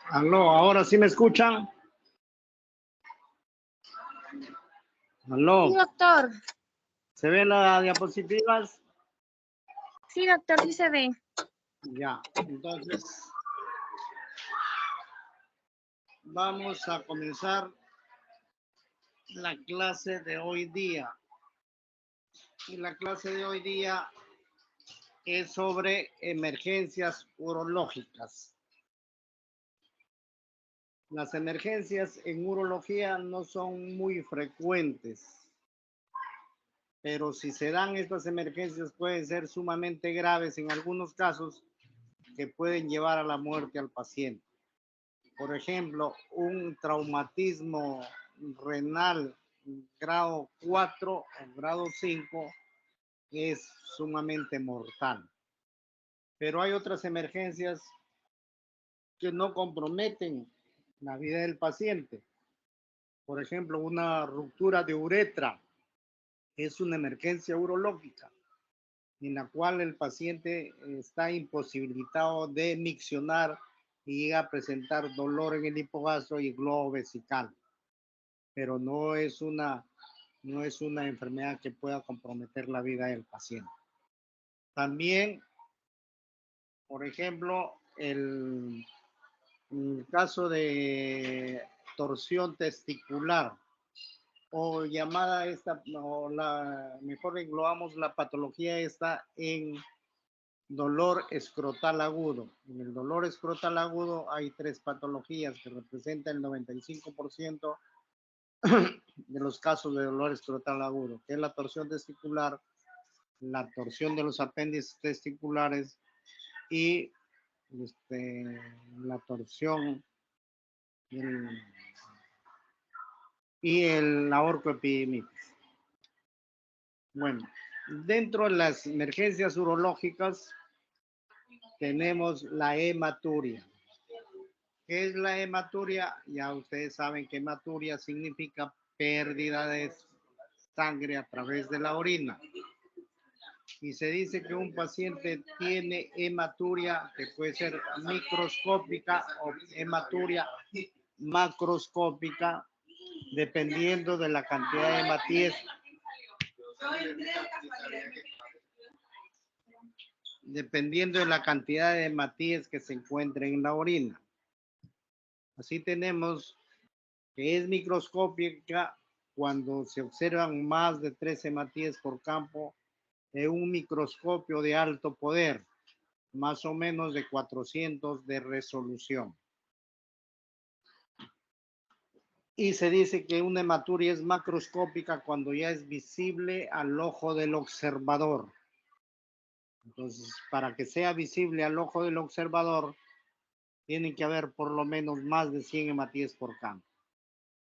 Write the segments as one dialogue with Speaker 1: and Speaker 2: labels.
Speaker 1: Aló, ¿ahora sí me escuchan? Aló,
Speaker 2: Sí, doctor.
Speaker 1: ¿se ven las diapositivas?
Speaker 2: Sí, doctor, sí se ve.
Speaker 1: Ya, entonces vamos a comenzar la clase de hoy día. Y la clase de hoy día es sobre emergencias urológicas. Las emergencias en urología no son muy frecuentes, pero si se dan estas emergencias pueden ser sumamente graves en algunos casos que pueden llevar a la muerte al paciente. Por ejemplo, un traumatismo renal grado 4 o grado 5 es sumamente mortal. Pero hay otras emergencias que no comprometen la vida del paciente. Por ejemplo, una ruptura de uretra es una emergencia urológica en la cual el paciente está imposibilitado de miccionar y llega a presentar dolor en el hipogastro y globo vesical, pero no es una enfermedad que pueda comprometer la vida del paciente. También, por ejemplo, el caso de torsión testicular o llamada esta, o mejor englobamos la patología esta en dolor escrotal agudo. En el dolor escrotal agudo hay tres patologías que representan el 95% de los casos de dolor escrotal agudo, que es la torsión testicular, la torsión de los apéndices testiculares y la torsión y la orcoepidemitis. Bueno, dentro de las emergencias urológicas tenemos la hematuria. ¿Qué es la hematuria? Ya ustedes saben que hematuria significa pérdida de sangre a través de la orina. Y se dice que un paciente tiene hematuria que puede ser microscópica o hematuria macroscópica, dependiendo de la cantidad de hematíes. Dependiendo de la cantidad de hematíes que se encuentren en la orina. Así tenemos que es microscópica cuando se observan más de 3 hematíes por campo en un microscopio de alto poder, más o menos de 400 de resolución. Y se dice que una hematuria es macroscópica cuando ya es visible al ojo del observador. Entonces, para que sea visible al ojo del observador, tiene que haber por lo menos más de 100 hematíes por campo.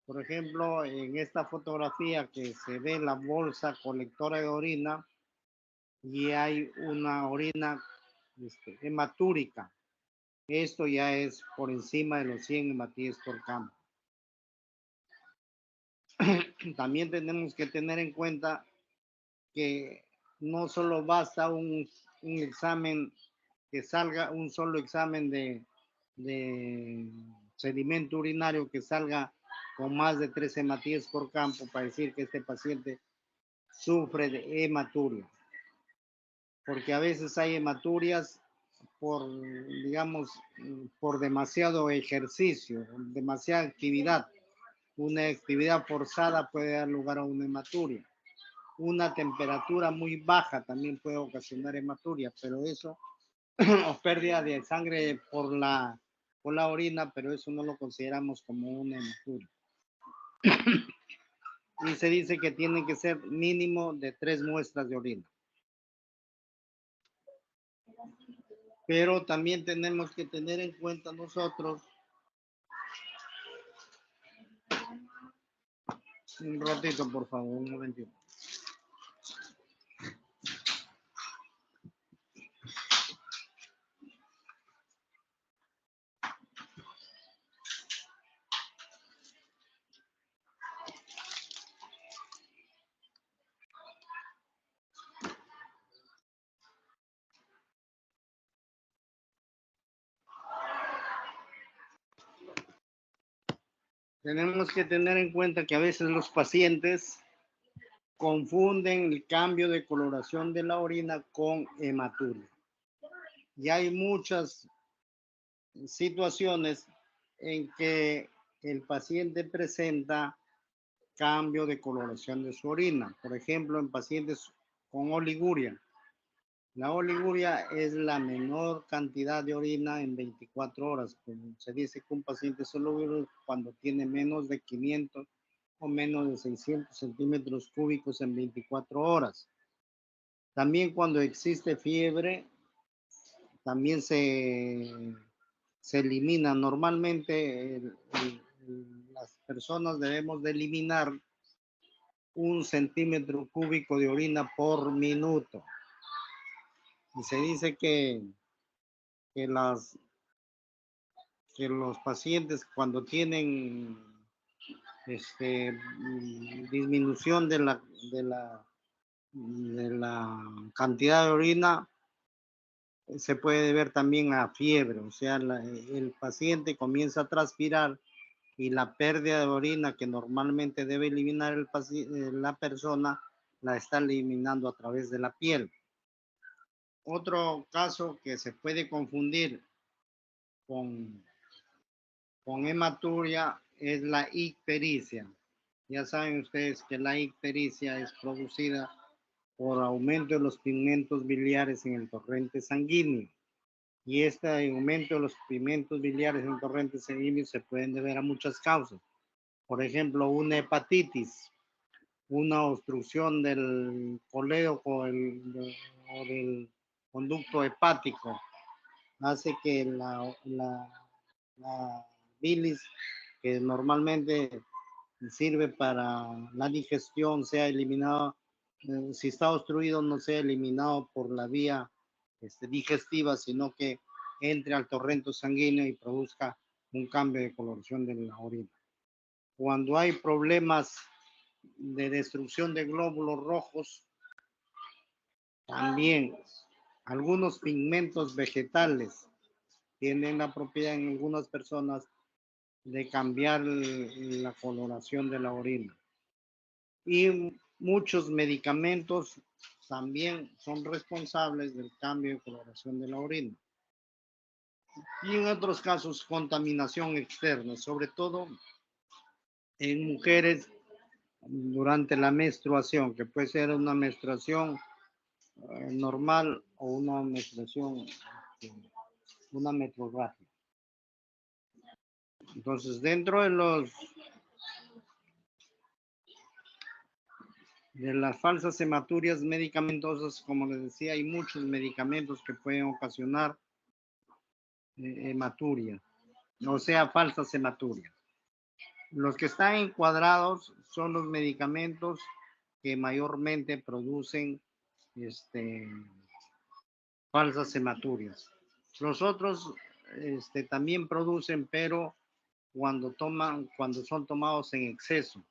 Speaker 1: Por ejemplo, en esta fotografía que se ve la bolsa colectora de orina y hay una orina hematúrica. Esto ya es por encima de los 100 hematíes por campo. También tenemos que tener en cuenta que no solo basta un examen, que salga un solo examen de sedimento urinario que salga con más de 3 hematíes por campo para decir que este paciente sufre de hematuria. Porque a veces hay hematurias por, digamos, por demasiado ejercicio, demasiada actividad. Una actividad forzada puede dar lugar a una hematuria. Una temperatura muy baja también puede ocasionar hematuria, pero eso, o pérdida de sangre por la orina, pero eso no lo consideramos como una hematuria. Y se dice que tienen que ser mínimo de 3 muestras de orina. Pero también tenemos que tener en cuenta nosotros, un ratito por favor, un momentito. Tenemos que tener en cuenta que a veces los pacientes confunden el cambio de coloración de la orina con hematuria. Y hay muchas situaciones en que el paciente presenta cambio de coloración de su orina. Por ejemplo, en pacientes con oliguria. La oliguria es la menor cantidad de orina en 24 horas. Se dice que un paciente es olíguro cuando tiene menos de 500 o menos de 600 centímetros cúbicos en 24 horas. También cuando existe fiebre, también se elimina. Normalmente las personas debemos de eliminar 1 centímetro cúbico de orina por minuto. Y se dice que, las, que los pacientes cuando tienen disminución de la cantidad de orina, se puede ver también a fiebre, o sea, el paciente comienza a transpirar y la pérdida de orina que normalmente debe eliminar la persona, la está eliminando a través de la piel. Otro caso que se puede confundir con, con hematuria es la ictericia. Ya saben ustedes que la ictericia es producida por aumento de los pigmentos biliares en el torrente sanguíneo. Y este aumento de los pigmentos biliares en el torrente sanguíneo se pueden deber a muchas causas. Por ejemplo, una hepatitis, una obstrucción del colédoco o del conducto hepático, hace que la bilis, que normalmente sirve para la digestión, sea eliminado, si está obstruido no sea eliminado por la vía digestiva, sino que entre al torrente sanguíneo y produzca un cambio de coloración de la orina. Cuando hay problemas de destrucción de glóbulos rojos, también algunos pigmentos vegetales tienen la propiedad en algunas personas de cambiar la coloración de la orina. Y muchos medicamentos también son responsables del cambio de coloración de la orina. Y en otros casos, contaminación externa, sobre todo en mujeres durante la menstruación, que puede ser una menstruación normal o una menstruación, una metrorragia. Entonces, dentro de las falsas hematurias medicamentosas, como les decía, hay muchos medicamentos que pueden ocasionar hematuria, o sea, falsas hematurias. Los que están encuadrados son los medicamentos que mayormente producen falsas hematurias. Los otros también producen, pero cuando son tomados en exceso,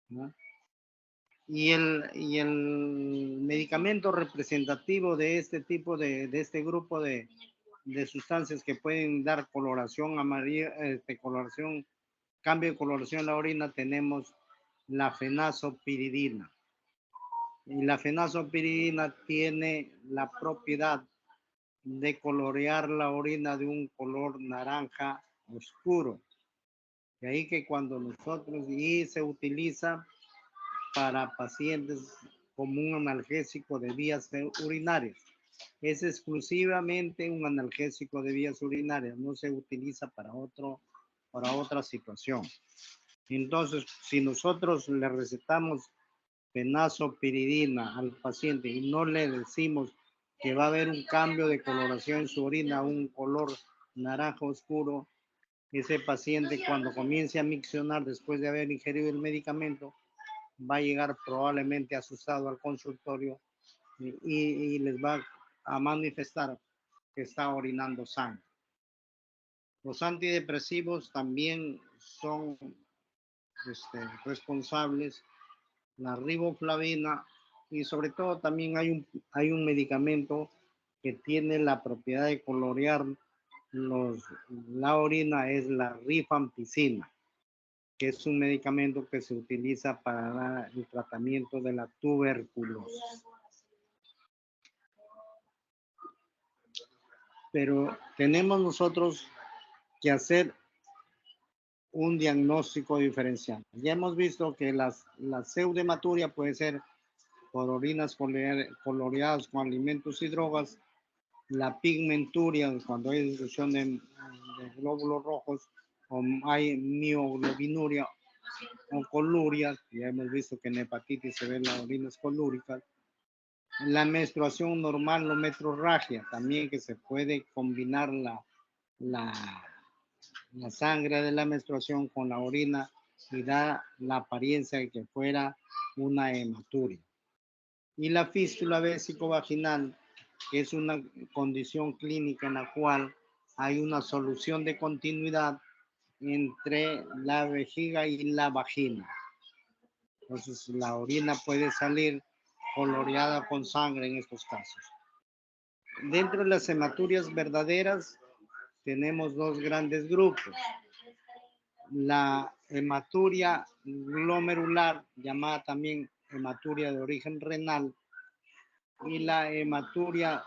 Speaker 1: ¿no? Y el medicamento representativo de este tipo de este grupo de sustancias que pueden dar coloración amarilla, cambio de coloración en la orina, tenemos la fenazopiridina. Y la fenazopiridina tiene la propiedad de colorear la orina de un color naranja oscuro. De ahí que cuando y se utiliza para pacientes como un analgésico de vías urinarias. Es exclusivamente un analgésico de vías urinarias, no se utiliza para otra situación. Entonces, si nosotros le recetamos fenazopiridina al paciente y no le decimos que va a haber un cambio de coloración en su orina, un color naranja oscuro, ese paciente cuando comience a miccionar después de haber ingerido el medicamento, va a llegar probablemente asustado al consultorio y les va a manifestar que está orinando sangre. Los antidepresivos también son responsables, la riboflavina, y sobre todo también hay un medicamento que tiene la propiedad de colorear la orina, es la rifampicina. que es un medicamento que se utiliza para el tratamiento de la tuberculosis. Pero tenemos nosotros que hacer un diagnóstico diferencial. Ya hemos visto que la pseudohematuria puede ser por orinas coloreadas con alimentos y drogas, la pigmenturia cuando hay disolución de glóbulos rojos, o hay mioglobinuria o coluria, ya hemos visto que en hepatitis se ven las orinas colúricas, la menstruación normal o metrorragia, también que se puede combinar la sangre de la menstruación con la orina y da la apariencia de que fuera una hematuria. Y la fístula vésico-vaginal, que es una condición clínica en la cual hay una solución de continuidad entre la vejiga y la vagina. Entonces, la orina puede salir coloreada con sangre en estos casos. Dentro de las hematurias verdaderas, tenemos dos grandes grupos. La hematuria glomerular, llamada también hematuria de origen renal, y la hematuria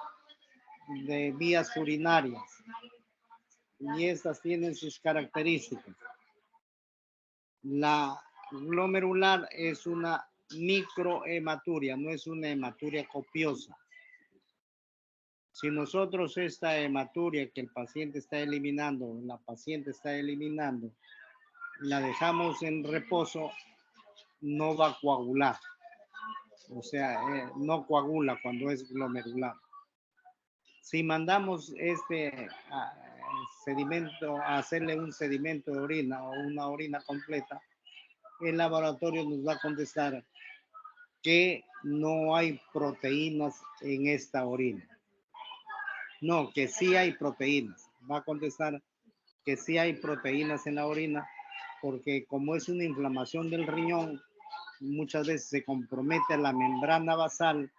Speaker 1: de vías urinarias. Y estas tienen sus características. La glomerular es una microhematuria, no es una hematuria copiosa. Si nosotros esta hematuria que el paciente está eliminando, la paciente está eliminando, la dejamos en reposo, no va a coagular. O sea, no coagula cuando es glomerular. Si mandamos este sedimento, a hacerle un sedimento de orina o una orina completa, el laboratorio nos va a contestar que no hay proteínas en esta orina. No, que sí hay proteínas. Va a contestar que sí hay proteínas en la orina, porque como es una inflamación del riñón, muchas veces se compromete la membrana basal,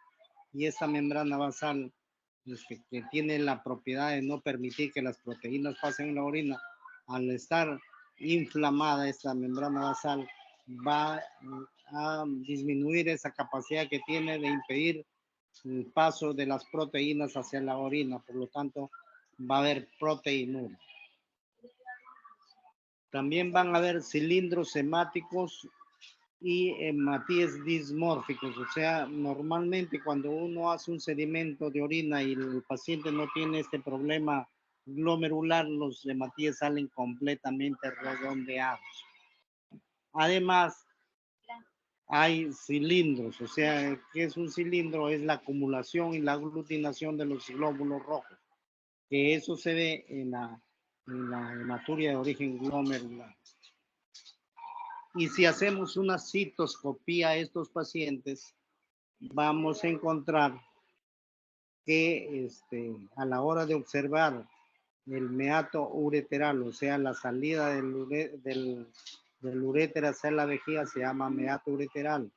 Speaker 1: y esa membrana basal que tiene la propiedad de no permitir que las proteínas pasen en la orina, al estar inflamada esta membrana basal, va a disminuir esa capacidad que tiene de impedir el paso de las proteínas hacia la orina, por lo tanto va a haber proteinuria. También van a haber cilindros hemáticos y hematíes dismórficos, o sea, normalmente cuando uno hace un sedimento de orina y el paciente no tiene este problema glomerular, los hematíes salen completamente redondeados. Además, hay cilindros, o sea, ¿qué es un cilindro? Es la acumulación y la aglutinación de los glóbulos rojos, que eso se ve en la hematuria de origen glomerular. Y si hacemos una citoscopía a estos pacientes, vamos a encontrar que a la hora de observar el meato ureteral, o sea, la salida del uréter hacia la vejiga, se llama meato ureteral.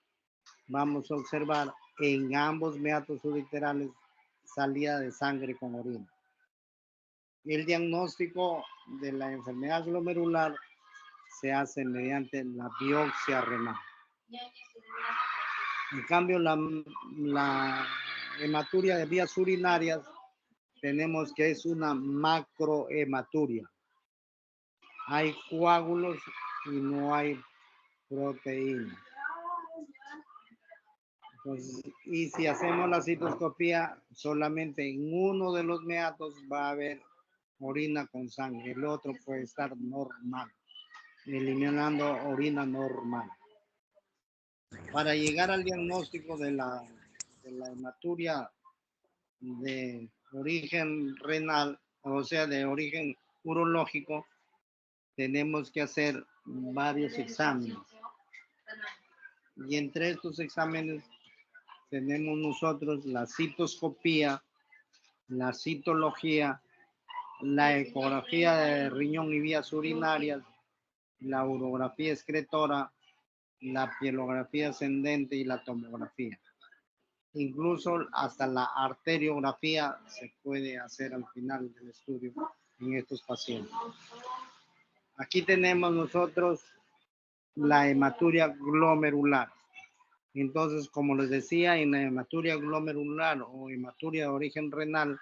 Speaker 1: Vamos a observar en ambos meatos ureterales salida de sangre con orina. El diagnóstico de la enfermedad glomerular se hace mediante la biopsia renal. En cambio, la hematuria de vías urinarias tenemos que es una macrohematuria. Hay coágulos y no hay proteína. Entonces, y si hacemos la citoscopía, solamente en uno de los meatos va a haber orina con sangre, el otro puede estar normal, eliminando orina normal. Para llegar al diagnóstico de la hematuria de origen renal, o sea, de origen urológico, tenemos que hacer varios exámenes. Y entre estos exámenes tenemos nosotros la citoscopía, la citología, la ecografía de riñón y vías urinarias, la urografía excretora, la pielografía ascendente y la tomografía. Incluso hasta la arteriografía se puede hacer al final del estudio en estos pacientes. Aquí tenemos nosotros la hematuria glomerular. Entonces, como les decía, en la hematuria glomerular o hematuria de origen renal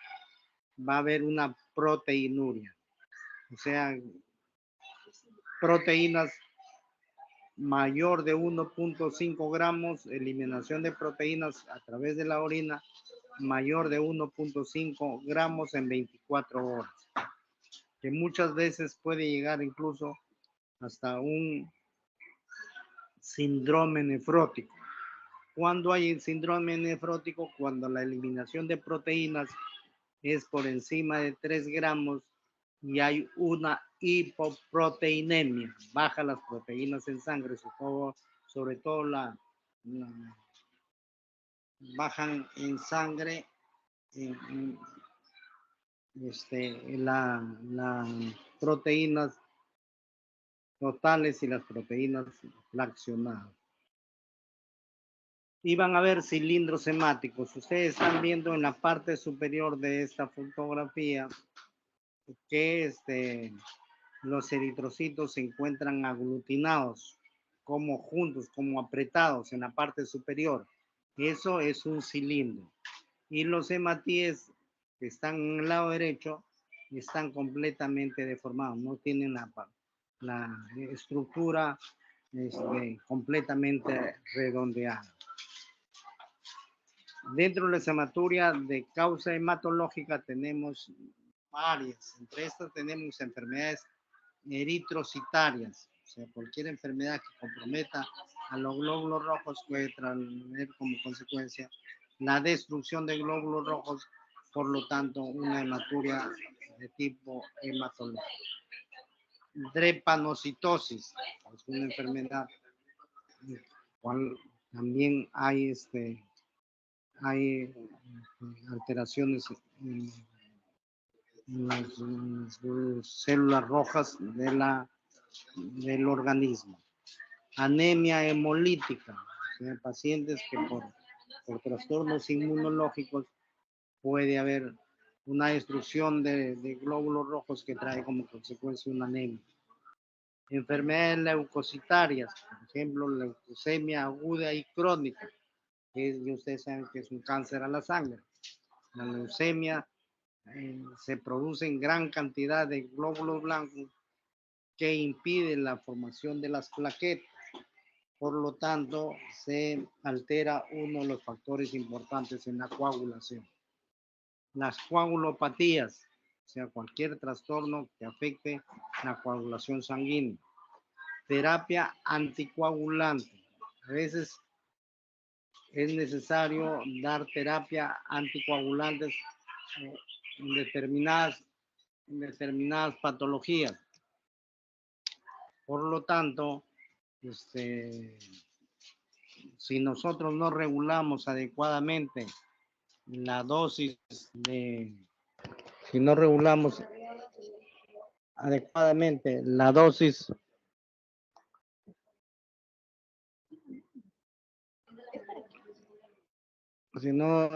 Speaker 1: va a haber una proteinuria. O sea, proteínas mayor de 1.5 gramos, eliminación de proteínas a través de la orina mayor de 1.5 gramos en 24 horas, que muchas veces puede llegar incluso hasta un síndrome nefrótico. Cuando hay síndrome nefrótico, cuando la eliminación de proteínas es por encima de 3 gramos y hay una hipoproteinemia, baja las proteínas en sangre, sobre todo bajan en sangre las proteínas totales y las proteínas fraccionadas. Y van a ver cilindros hemáticos. Ustedes están viendo en la parte superior de esta fotografía que los eritrocitos se encuentran aglutinados, como juntos, como apretados en la parte superior. Eso es un cilindro. Y los hematíes que están en el lado derecho están completamente deformados, no tienen la estructura completamente redondeada. Dentro de la hematuria de causa hematológica tenemos varias. Entre estas tenemos enfermedades eritrocitarias, o sea, cualquier enfermedad que comprometa a los glóbulos rojos puede traer como consecuencia la destrucción de glóbulos rojos, por lo tanto, una hematuria de tipo hematológico. Drepanocitosis es una enfermedad en la cual también hay alteraciones en las células rojas del organismo. Anemia hemolítica, o sea, pacientes que por trastornos inmunológicos puede haber una destrucción de glóbulos rojos que trae como consecuencia una anemia. Enfermedades leucocitarias, por ejemplo, leucemia aguda y crónica, que ustedes saben que es un cáncer a la sangre. La leucemia se produce en gran cantidad de glóbulos blancos que impiden la formación de las plaquetas. Por lo tanto, se altera uno de los factores importantes en la coagulación. Las coagulopatías, o sea, cualquier trastorno que afecte la coagulación sanguínea. Terapia anticoagulante. A veces es necesario dar terapia anticoagulantes en determinadas patologías. Por lo tanto, si nosotros no regulamos adecuadamente la dosis si no regulamos adecuadamente la dosis si no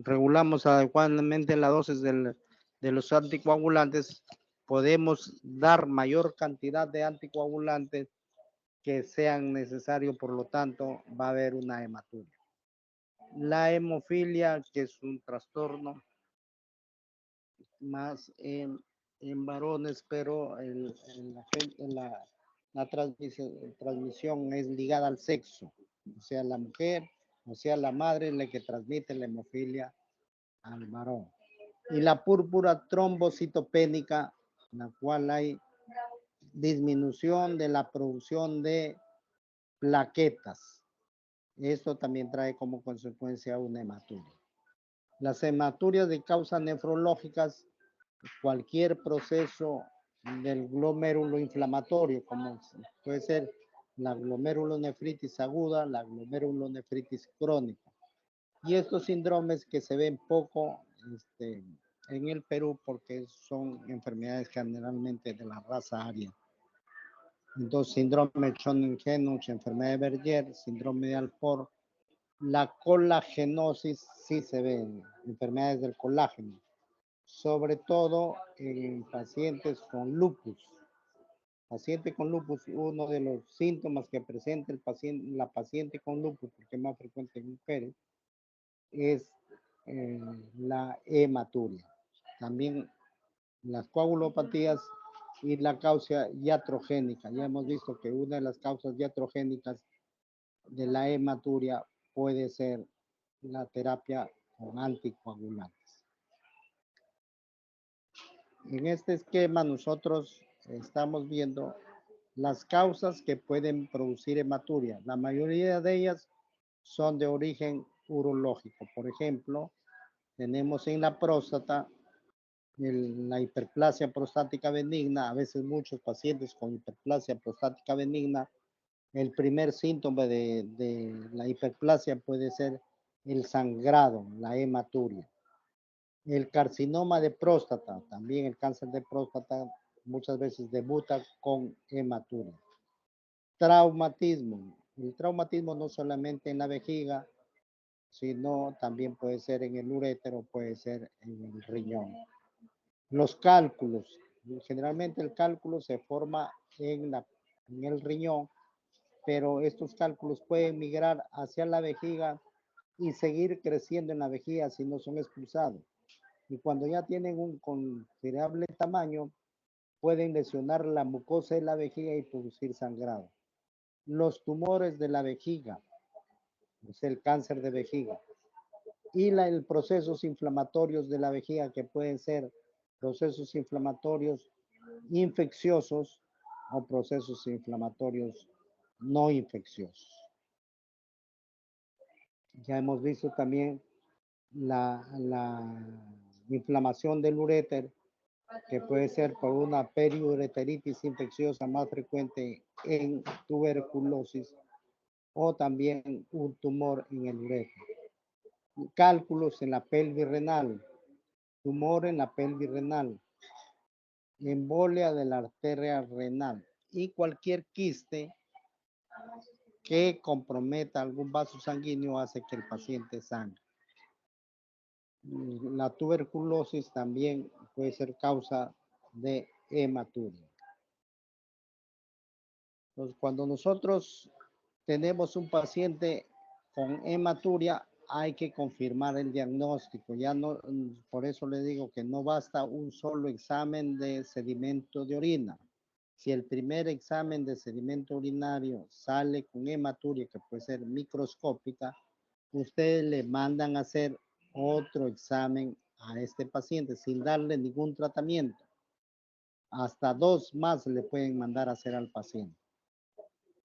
Speaker 1: regulamos adecuadamente la dosis de los anticoagulantes, podemos dar mayor cantidad de anticoagulantes que sean necesarios, por lo tanto va a haber una hematuria. La hemofilia, que es un trastorno más en varones, pero la transmisión es ligada al sexo, o sea, la mujer, o sea, la madre es la que transmite la hemofilia al varón. Y la púrpura trombocitopénica, en la cual hay disminución de la producción de plaquetas. Esto también trae como consecuencia una hematuria. Las hematurias de causas nefrológicas, cualquier proceso del glomérulo inflamatorio, como puede ser la glomerulonefritis aguda, la glomerulonefritis crónica. Y estos síndromes que se ven poco en el Perú porque son enfermedades generalmente de la raza aria. Entonces, síndrome de Sjögren-Henoch, enfermedad de Berger, síndrome de Alport, la colagenosis sí se ve en enfermedades del colágeno, sobre todo en pacientes con lupus. Paciente con lupus, uno de los síntomas que presenta la paciente con lupus, porque es más frecuente en mujeres, es la hematuria. También las coagulopatías y la causa iatrogénica. Ya hemos visto que una de las causas iatrogénicas de la hematuria puede ser la terapia con anticoagulantes. En este esquema nosotros estamos viendo las causas que pueden producir hematuria. La mayoría de ellas son de origen urológico. Por ejemplo, tenemos en la próstata la hiperplasia prostática benigna. A veces muchos pacientes con hiperplasia prostática benigna, el primer síntoma de la hiperplasia puede ser el sangrado, la hematuria. El carcinoma de próstata, también el cáncer de próstata, muchas veces debuta con hematuria. Traumatismo. El traumatismo no solamente en la vejiga, sino también puede ser en el urétero, puede ser en el riñón. Los cálculos. Generalmente el cálculo se forma en el riñón, pero estos cálculos pueden migrar hacia la vejiga y seguir creciendo en la vejiga si no son expulsados. Y cuando ya tienen un considerable tamaño, pueden lesionar la mucosa de la vejiga y producir sangrado. Los tumores de la vejiga, es el cáncer de vejiga, y los procesos inflamatorios de la vejiga, que pueden ser procesos inflamatorios infecciosos o procesos inflamatorios no infecciosos. Ya hemos visto también la inflamación del uréter, que puede ser por una periureteritis infecciosa más frecuente en tuberculosis o también un tumor en el uréter. Cálculos en la pelvis renal, tumor en la pelvis renal, embolia de la arteria renal y cualquier quiste que comprometa algún vaso sanguíneo hace que el paciente sangre. La tuberculosis también puede ser causa de hematuria. Entonces, cuando nosotros tenemos un paciente con hematuria, hay que confirmar el diagnóstico. Ya no, por eso le digo que no basta un solo examen de sedimento de orina. Si el primer examen de sedimento urinario sale con hematuria, que puede ser microscópica, ustedes le mandan a hacer otro examen a este paciente sin darle ningún tratamiento. Hasta 2 más le pueden mandar a hacer al paciente.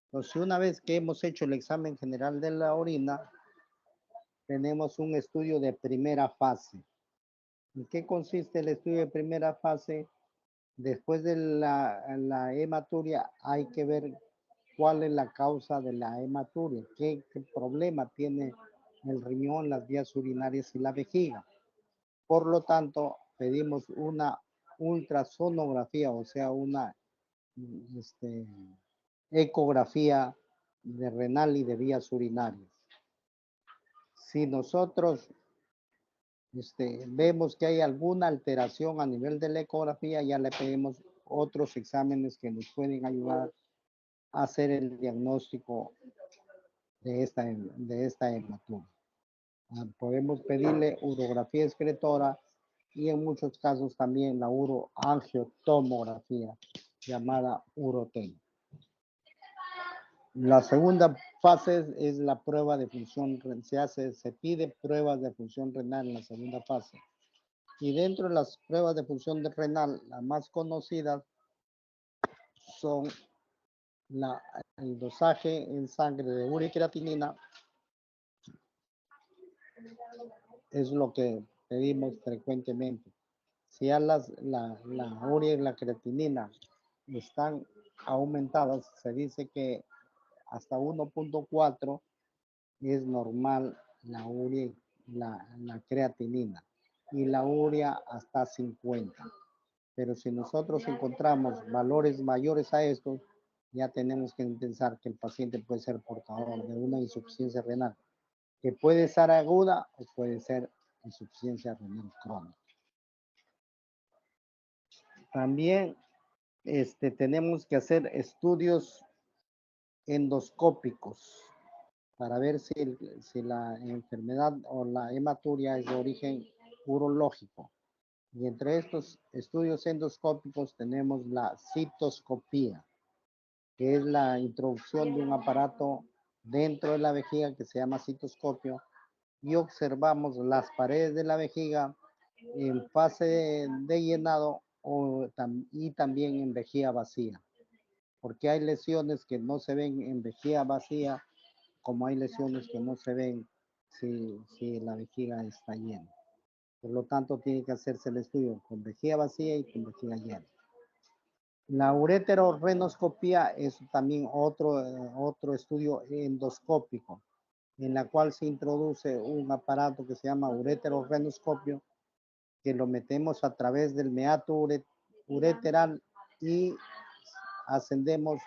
Speaker 1: Entonces, una vez que hemos hecho el examen general de la orina, tenemos un estudio de primera fase. ¿En qué consiste el estudio de primera fase? Después de la hematuria, hay que ver cuál es la causa de la hematuria, qué problema tiene el riñón, las vías urinarias y la vejiga. Por lo tanto, pedimos una ultrasonografía, o sea, una ecografía de renal y de vías urinarias. Si nosotros vemos que hay alguna alteración a nivel de la ecografía, ya le pedimos otros exámenes que nos pueden ayudar a hacer el diagnóstico de esta hematuria. Podemos pedirle urografía excretora y en muchos casos también la uroangiotomografía llamada UroTen. La segunda fase es la prueba de función, se pide pruebas de función renal en la segunda fase. Y dentro de las pruebas de función renal, las más conocidas son el dosaje en sangre de urea y creatinina, es lo que pedimos frecuentemente. Si ya la urea y la creatinina están aumentadas, se dice que hasta 1.4 es normal la urea, la creatinina, y la urea hasta 50. Pero si nosotros encontramos valores mayores a estos, ya tenemos que pensar que el paciente puede ser portador de una insuficiencia renal, que puede ser aguda o puede ser insuficiencia renal crónica. También tenemos que hacer estudios endoscópicos para ver si la enfermedad o la hematuria es de origen urológico. Y entre estos estudios endoscópicos tenemos la citoscopía, que es la introducción de un aparato dentro de la vejiga que se llama citoscopio, y observamos las paredes de la vejiga en fase de llenado y también en vejiga vacía, porque hay lesiones que no se ven en vejiga vacía, como hay lesiones que no se ven si la vejiga está llena. Por lo tanto, tiene que hacerse el estudio con vejiga vacía y con vejiga llena. La ureterorenoscopía es también otro estudio endoscópico, en la cual se introduce un aparato que se llama ureterorenoscopio, que lo metemos a través del meato ureteral y ascendemos,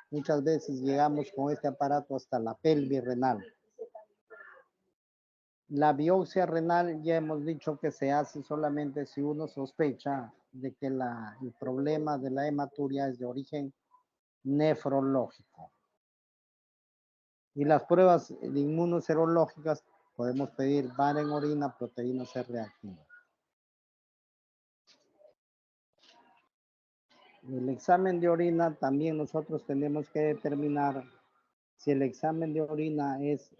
Speaker 1: muchas veces llegamos con este aparato hasta la pelvis renal. La biopsia renal ya hemos dicho que se hace solamente si uno sospecha de que el problema de la hematuria es de origen nefrológico. Y las pruebas de inmunoserológicas podemos pedir VAR en orina, proteína C reactiva. El examen de orina también nosotros tenemos que determinar si el examen de orina es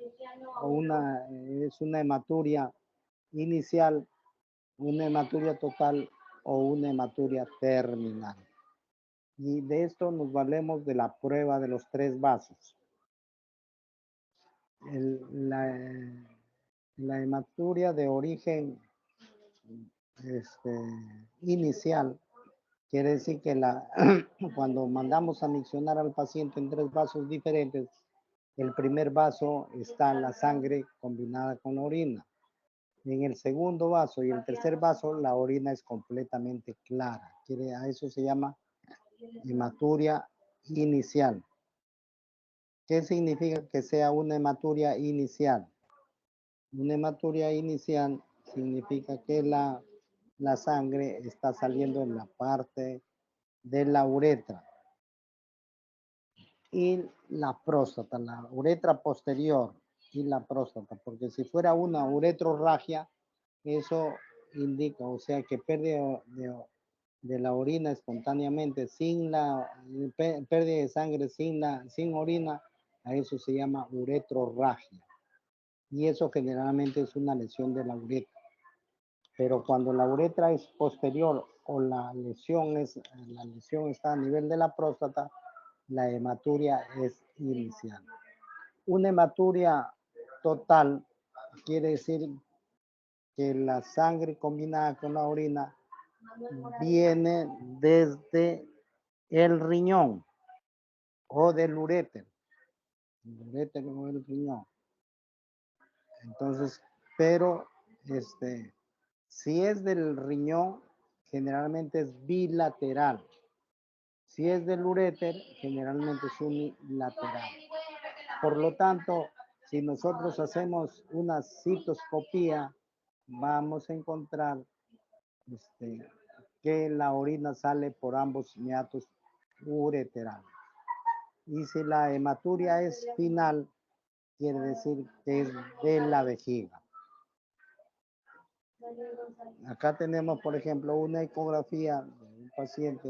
Speaker 1: una hematuria inicial, una hematuria total o una hematuria terminal. Y de esto nos valemos de la prueba de los 3 vasos. La hematuria de origen inicial quiere decir que cuando mandamos a miccionar al paciente en 3 vasos diferentes, el primer vaso está la sangre combinada con la orina. En el segundo vaso y el tercer vaso, la orina es completamente clara. A eso se llama hematuria inicial. ¿Qué significa que sea una hematuria inicial? Una hematuria inicial significa que la sangre está saliendo en la parte de la uretra y la próstata, la uretra posterior y la próstata, porque si fuera una uretrorragia, eso indica, o sea, que pérdida de la orina espontáneamente, pérdida de sangre sin orina, a eso se llama uretrorragia. Y eso generalmente es una lesión de la uretra. Pero cuando la uretra es posterior o la lesión está a nivel de la próstata, la hematuria es inicial. Una hematuria total quiere decir que la sangre combinada con la orina viene desde el riñón o del uréter. El uréter o el riñón. Entonces, pero si es del riñón, generalmente es bilateral. Si es del uréter, generalmente es unilateral. Por lo tanto, si nosotros hacemos una citoscopía, vamos a encontrar que la orina sale por ambos meatos ureterales. Y si la hematuria es final, quiere decir que es de la vejiga. Acá tenemos, por ejemplo, una ecografía de un paciente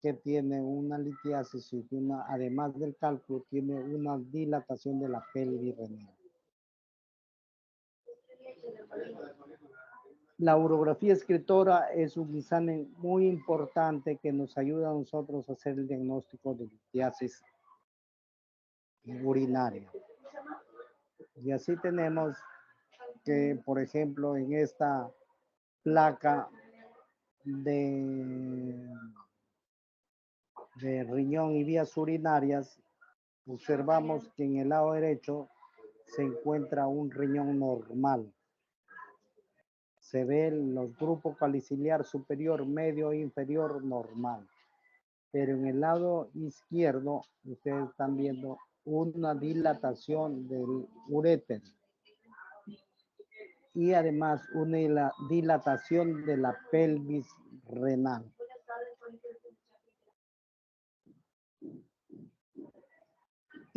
Speaker 1: que tiene una litiasis y además del cálculo, tiene una dilatación de la pelvis renal. La urografía escritora es un examen muy importante que nos ayuda a nosotros a hacer el diagnóstico de litiasis urinaria. Y así tenemos que, por ejemplo, en esta placa de riñón y vías urinarias, observamos que en el lado derecho se encuentra un riñón normal. Se ve los grupos caliciliar superior, medio e inferior normal. Pero en el lado izquierdo, ustedes están viendo una dilatación del uréter. Y además una dilatación de la pelvis renal.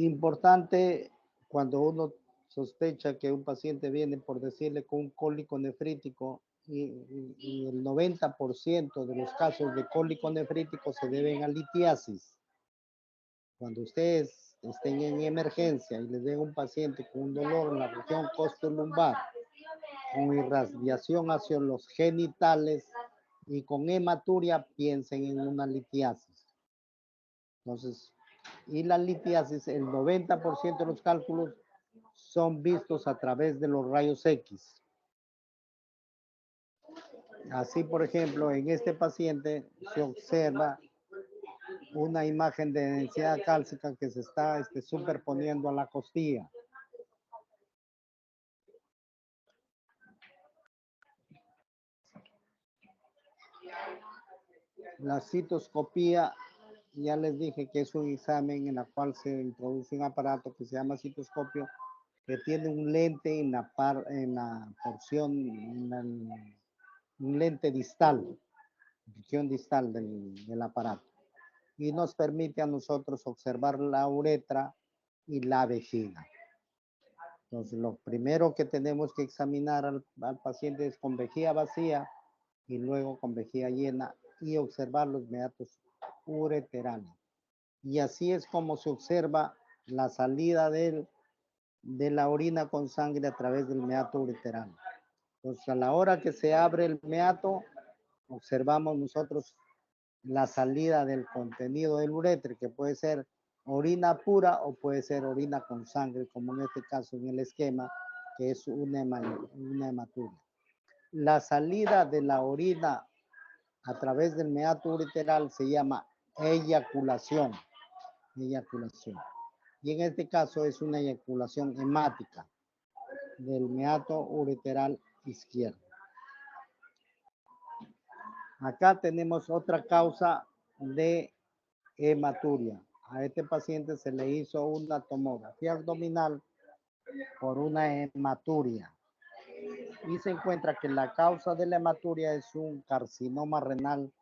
Speaker 1: Importante cuando uno sospecha que un paciente viene, por decirle, con un cólico nefrítico y el 90% de los casos de cólico nefrítico se deben a litiasis. Cuando ustedes estén en emergencia y les den un paciente con un dolor en la región costolumbar, con irradiación hacia los genitales y con hematuria, piensen en una litiasis. Entonces, y la litiasis, el 90% de los cálculos son vistos a través de los rayos X. Así, por ejemplo, en este paciente se observa una imagen de densidad cálcica que se está superponiendo a la costilla. La citoscopía, ya les dije que es un examen en el cual se introduce un aparato que se llama citoscopio, que tiene un lente en la porción, un lente distal, porción distal del aparato. Y nos permite a nosotros observar la uretra y la vejiga. Entonces, lo primero que tenemos que examinar al paciente es con vejiga vacía y luego con vejiga llena y observar los meatos ureterales. Y así es como se observa la salida de la orina con sangre a través del meato ureteral. Entonces, a la hora que se abre el meato, observamos nosotros la salida del contenido del uretre, que puede ser orina pura o puede ser orina con sangre, como en este caso en el esquema, que es una hematuria. La salida de la orina a través del meato ureteral se llama eyaculación. Eyaculación. Y en este caso es una eyaculación hemática del meato ureteral izquierdo. Acá tenemos otra causa de hematuria. A este paciente se le hizo una tomografía abdominal por una hematuria. Y se encuentra que la causa de la hematuria es un carcinoma renal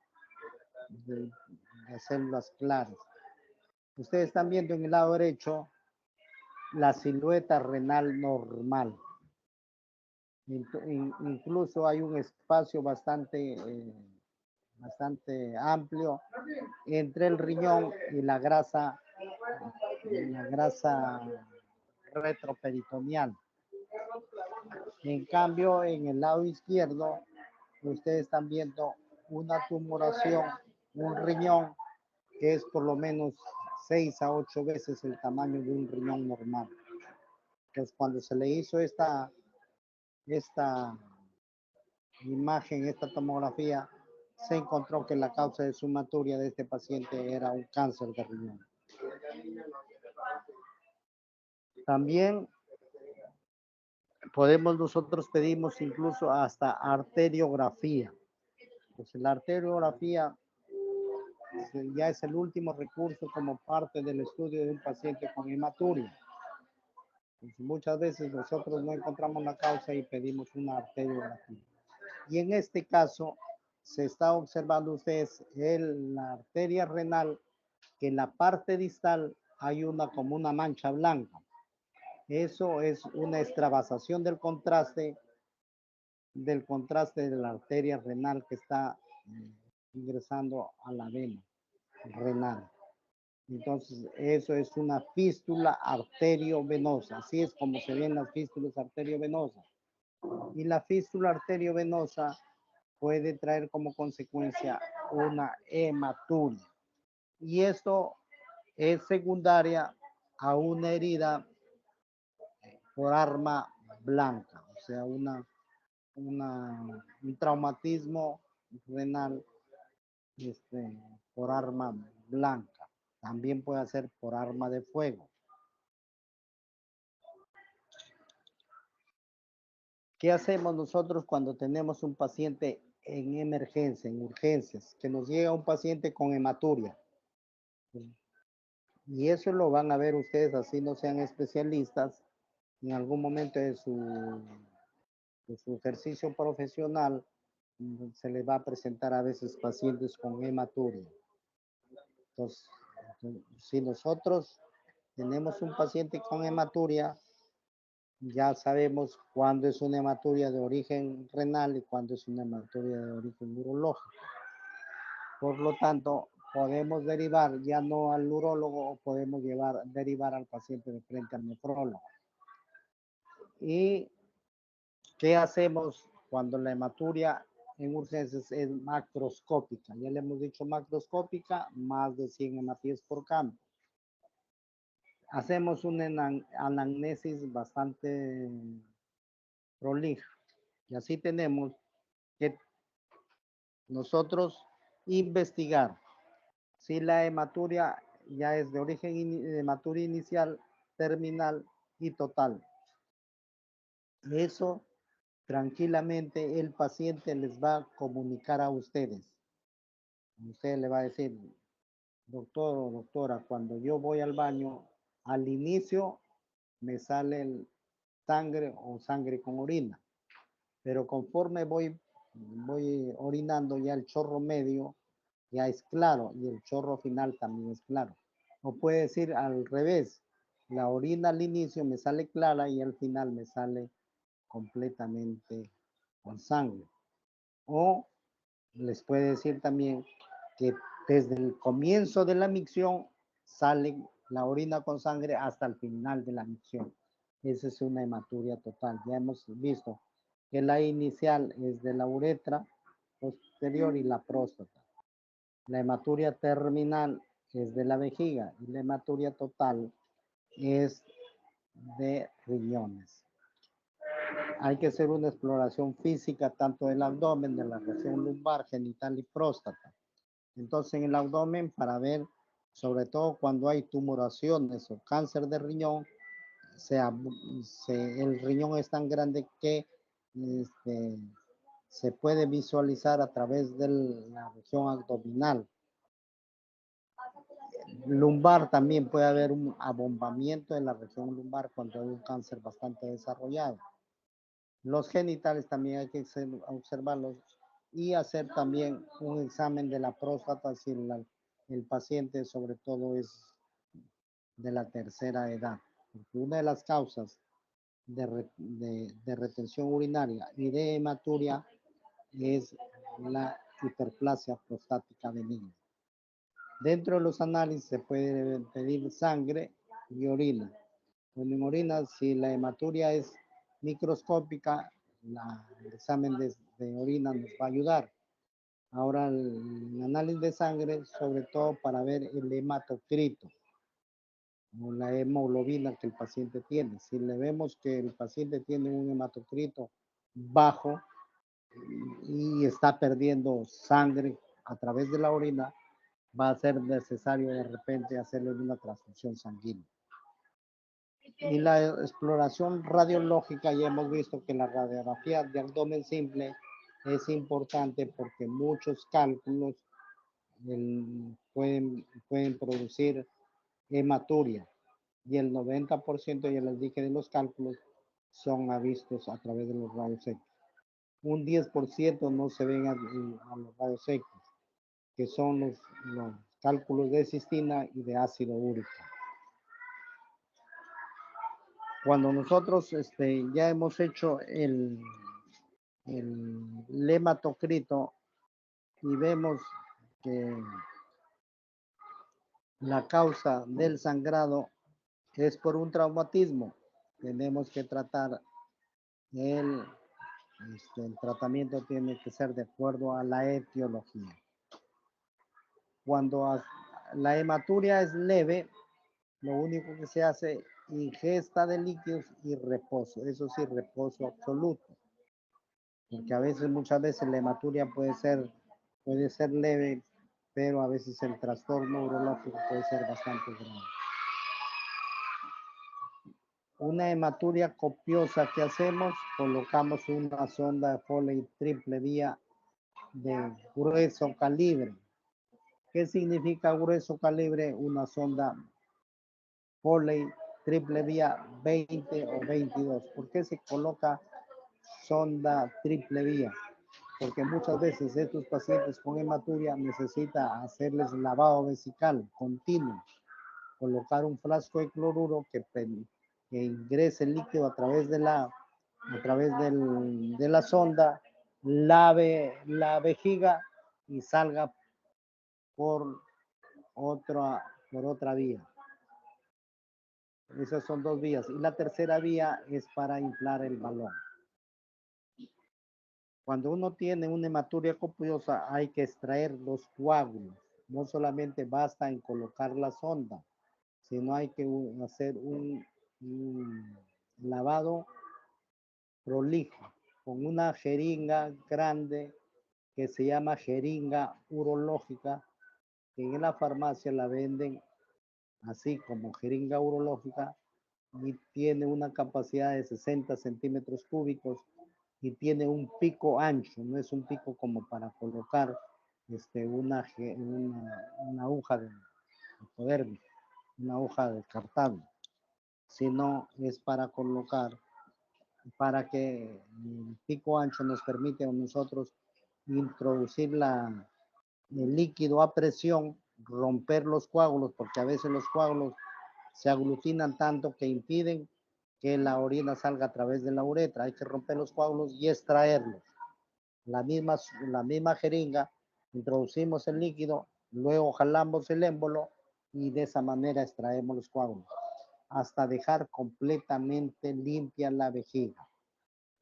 Speaker 1: de células claras. Ustedes están viendo en el lado derecho la silueta renal normal. Incluso hay un espacio bastante amplio entre el riñón y la grasa retroperitoneal. En cambio, en el lado izquierdo, ustedes están viendo una tumoración, un riñón que es por lo menos 6 a 8 veces el tamaño de un riñón normal. Entonces, cuando se le hizo esta imagen, esta tomografía, se encontró que la causa de su hematuria de este paciente era un cáncer de riñón. También nosotros pedimos incluso hasta arteriografía. Pues la arteriografía ya es el último recurso como parte del estudio de un paciente con hematuria. Pues muchas veces nosotros no encontramos la causa y pedimos una arteriografía. Y en este caso se está observando ustedes la arteria renal, que en la parte distal hay como una mancha blanca. Eso es una extravasación del contraste de la arteria renal que está ingresando a la vena renal. Entonces, eso es una fístula arteriovenosa. Así es como se ven las fístulas arteriovenosas. Y la fístula arteriovenosa puede traer como consecuencia una hematuria. Y esto es secundaria a una herida por arma blanca, o sea, un traumatismo renal por arma blanca. También puede ser por arma de fuego. ¿Qué hacemos nosotros cuando tenemos un paciente en emergencia, en urgencias, que nos llega un paciente con hematuria? Y eso lo van a ver ustedes, así no sean especialistas, en algún momento de su ejercicio profesional, se les va a presentar a veces pacientes con hematuria. Entonces, si nosotros tenemos un paciente con hematuria, ya sabemos cuándo es una hematuria de origen renal y cuándo es una hematuria de origen urológico. Por lo tanto, podemos derivar ya no al urólogo o podemos derivar al paciente de frente al nefrólogo. ¿Y qué hacemos cuando la hematuria en urgencias es macroscópica? Ya le hemos dicho macroscópica, más de 100 hematíes por campo. Hacemos una anamnesis bastante prolija. Y así tenemos que nosotros investigar si la hematuria ya es de origen hematuria inicial, terminal y total. Eso tranquilamente el paciente les va a comunicar a ustedes. Usted le va a decir, doctor o doctora, cuando yo voy al baño, al inicio me sale sangre o sangre con orina, pero conforme voy orinando ya el chorro medio ya es claro y el chorro final también es claro. O puede decir al revés, la orina al inicio me sale clara y al final me sale completamente con sangre. O les puede decir también que desde el comienzo de la micción sale la orina con sangre hasta el final de la micción. Esa es una hematuria total. Ya hemos visto que la inicial es de la uretra posterior y la próstata. La hematuria terminal es de la vejiga y la hematuria total es de riñones. Hay que hacer una exploración física tanto del abdomen, de la región lumbar, genital y próstata. Entonces en el abdomen para ver, sobre todo cuando hay tumoraciones o cáncer de riñón, el riñón es tan grande que se puede visualizar a través de la región abdominal. Lumbar también puede haber un abombamiento en la región lumbar cuando hay un cáncer bastante desarrollado. Los genitales también hay que observarlos y hacer también un examen de la próstata si el paciente sobre todo es de la tercera edad. Porque una de las causas de retención urinaria y de hematuria es la hiperplasia prostática benigna. Dentro de los análisis se puede pedir sangre y orina. Bueno, en orina, si la hematuria es microscópica, el examen de orina nos va a ayudar. Ahora, el análisis de sangre, sobre todo para ver el hematocrito o la hemoglobina que el paciente tiene. Si le vemos que el paciente tiene un hematocrito bajo y está perdiendo sangre a través de la orina, va a ser necesario de repente hacerle una transfusión sanguínea. Y la exploración radiológica, ya hemos visto que la radiografía de abdomen simple es importante porque muchos cálculos pueden producir hematuria y el 90%, ya les dije, de los cálculos son vistos a través de los rayos X. Un 10% no se ven a los rayos X, que son los cálculos de cistina y de ácido úrico. Cuando nosotros ya hemos hecho el hematocrito y vemos que la causa del sangrado es por un traumatismo, tenemos que tratar el tratamiento tiene que ser de acuerdo a la etiología. Cuando la hematuria es leve, lo único que se hace ingesta de líquidos y reposo, eso sí, reposo absoluto. Porque muchas veces la hematuria puede ser leve, pero a veces el trastorno urológico puede ser bastante grave. Una hematuria copiosa que hacemos, colocamos una sonda de Foley triple vía de grueso calibre. ¿Qué significa grueso calibre? Una sonda Foley triple vía 20 o 22. ¿Por qué se coloca sonda triple vía? Porque muchas veces estos pacientes con hematuria necesitan hacerles lavado vesical continuo. colocar un frasco de cloruro que ingrese el líquido a través de de la sonda, lave la vejiga y salga por otra vía. Esas son dos vías. Y la tercera vía es para inflar el balón. Cuando uno tiene una hematuria copiosa, hay que extraer los coágulos. No solamente basta en colocar la sonda, sino hay que hacer un lavado prolijo con una jeringa grande que se llama jeringa urológica, que en la farmacia la venden así como jeringa urológica y tiene una capacidad de 60 centímetros cúbicos y tiene un pico ancho, no es un pico como para colocar una aguja de poder, una hoja de cartón, sino es para colocar, para que el pico ancho nos permite a nosotros introducir el líquido a presión, romper los coágulos, porque a veces los coágulos se aglutinan tanto que impiden que la orina salga a través de la uretra. Hay que romper los coágulos y extraerlos. La misma jeringa, introducimos el líquido, luego jalamos el émbolo y de esa manera extraemos los coágulos hasta dejar completamente limpia la vejiga.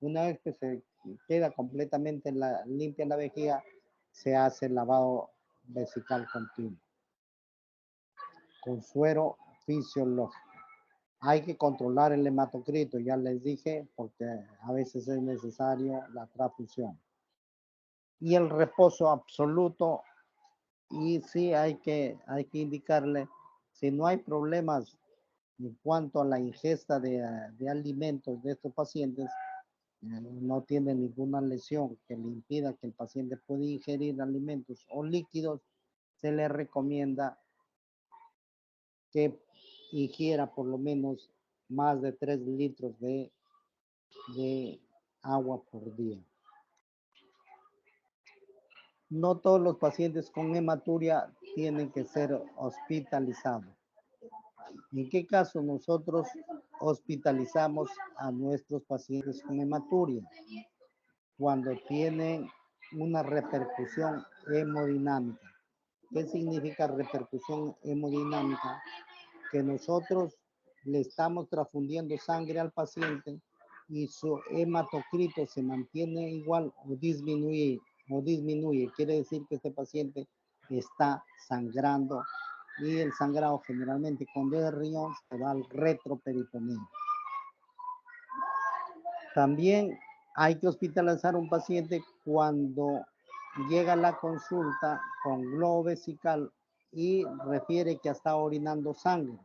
Speaker 1: Una vez que se queda completamente limpia la vejiga, se hace el lavado vesical continuo con suero fisiológico. Hay que controlar el hematocrito, ya les dije, porque a veces es necesario la transfusión. Y el reposo absoluto, y sí hay que indicarle, si no hay problemas en cuanto a la ingesta de alimentos de estos pacientes, no tiene ninguna lesión que le impida que el paciente pueda ingerir alimentos o líquidos, se le recomienda que ingiera por lo menos más de 3 litros de agua por día. No todos los pacientes con hematuria tienen que ser hospitalizados. ¿En qué caso nosotros hospitalizamos a nuestros pacientes con hematuria? Cuando tienen una repercusión hemodinámica. ¿Qué significa repercusión hemodinámica? Que nosotros le estamos transfundiendo sangre al paciente y su hematocrito se mantiene igual o disminuye. Quiere decir que este paciente está sangrando y el sangrado generalmente cuando es riñón se va al retroperitoneo. También hay que hospitalizar a un paciente cuando llega a la consulta con globo vesical y refiere que está orinando sangre.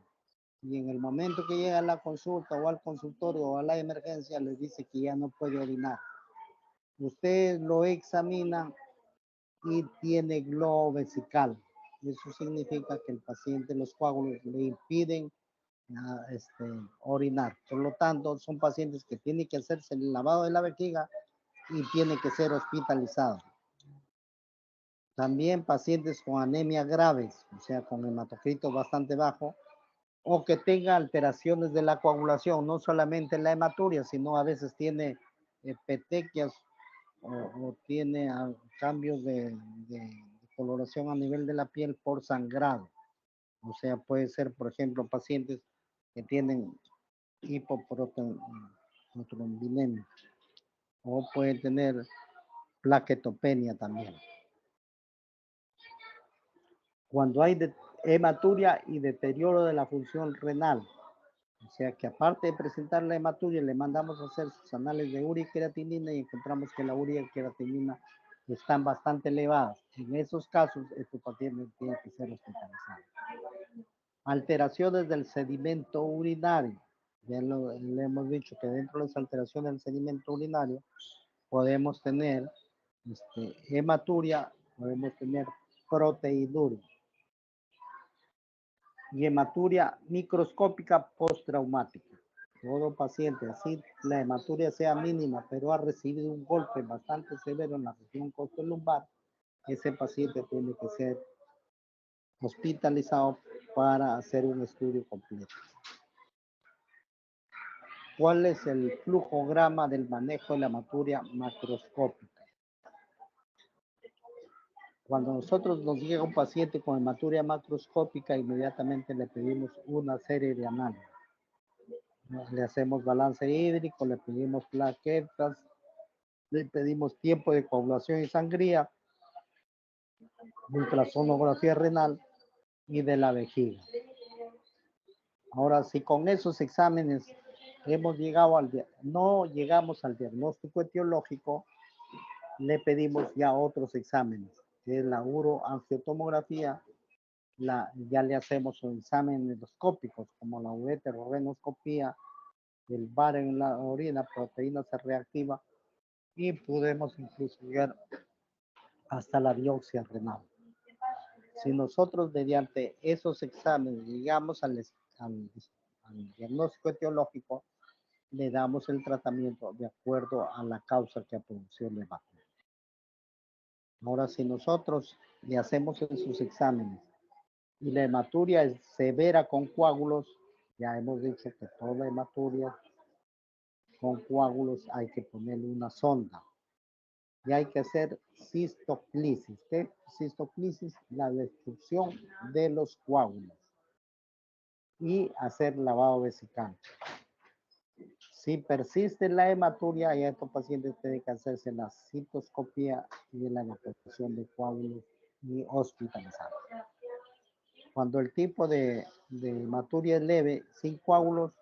Speaker 1: Y en el momento que llega a la consulta o al consultorio o a la emergencia, les dice que ya no puede orinar. Usted lo examina y tiene globo vesical. Eso significa que el paciente, los coágulos le impiden orinar. Por lo tanto, son pacientes que tienen que hacerse el lavado de la vejiga y tienen que ser hospitalizados. También pacientes con anemia graves, o sea, con hematocrito bastante bajo, o que tenga alteraciones de la coagulación, no solamente la hematuria, sino a veces tiene petequias o tiene cambios de coloración a nivel de la piel por sangrado. O sea, puede ser, por ejemplo, pacientes que tienen hipoproteinemia o pueden tener plaquetopenia también. Cuando hay hematuria y deterioro de la función renal, o sea que aparte de presentar la hematuria, le mandamos a hacer sus análisis de urea y creatinina y encontramos que la urea y creatinina están bastante elevadas. En esos casos, estos pacientes tienen que ser hospitalizados. Alteraciones del sedimento urinario. Ya le hemos dicho que dentro de las alteraciones del sedimento urinario podemos tener hematuria, podemos tener proteinuria y hematuria microscópica postraumática. Todo paciente, así la hematuria sea mínima, pero ha recibido un golpe bastante severo en la región costolumbar, ese paciente tiene que ser hospitalizado para hacer un estudio completo. ¿Cuál es el flujograma del manejo de la hematuria macroscópica? Cuando nosotros nos llega un paciente con hematuria macroscópica, inmediatamente le pedimos una serie de análisis. Le hacemos balance hídrico, le pedimos plaquetas, le pedimos tiempo de coagulación y sangría, ultrasonografía renal y de la vejiga. Ahora, si con esos exámenes hemos llegado no llegamos al diagnóstico etiológico, le pedimos ya otros exámenes, que es la uroangiotomografía, ya le hacemos un examen endoscópicos como la ureterorenoscopía, el VAR en la orina, proteína C reactiva, y podemos incluso llegar hasta la biopsia renal. Si nosotros mediante esos exámenes llegamos al diagnóstico etiológico, le damos el tratamiento de acuerdo a la causa que ha producido la hematuria. Ahora, si nosotros le hacemos esos exámenes y la hematuria es severa con coágulos, ya hemos dicho que toda hematuria con coágulos hay que ponerle una sonda. Y hay que hacer cistoclisis. ¿Qué? Cistoclisis, la destrucción de los coágulos. Y hacer lavado vesical. Si persiste la hematuria, ya estos pacientes tienen que hacerse la citoscopía y la evacuación de coágulos y hospitalizar. Cuando el tipo de hematuria es leve, sin coágulos,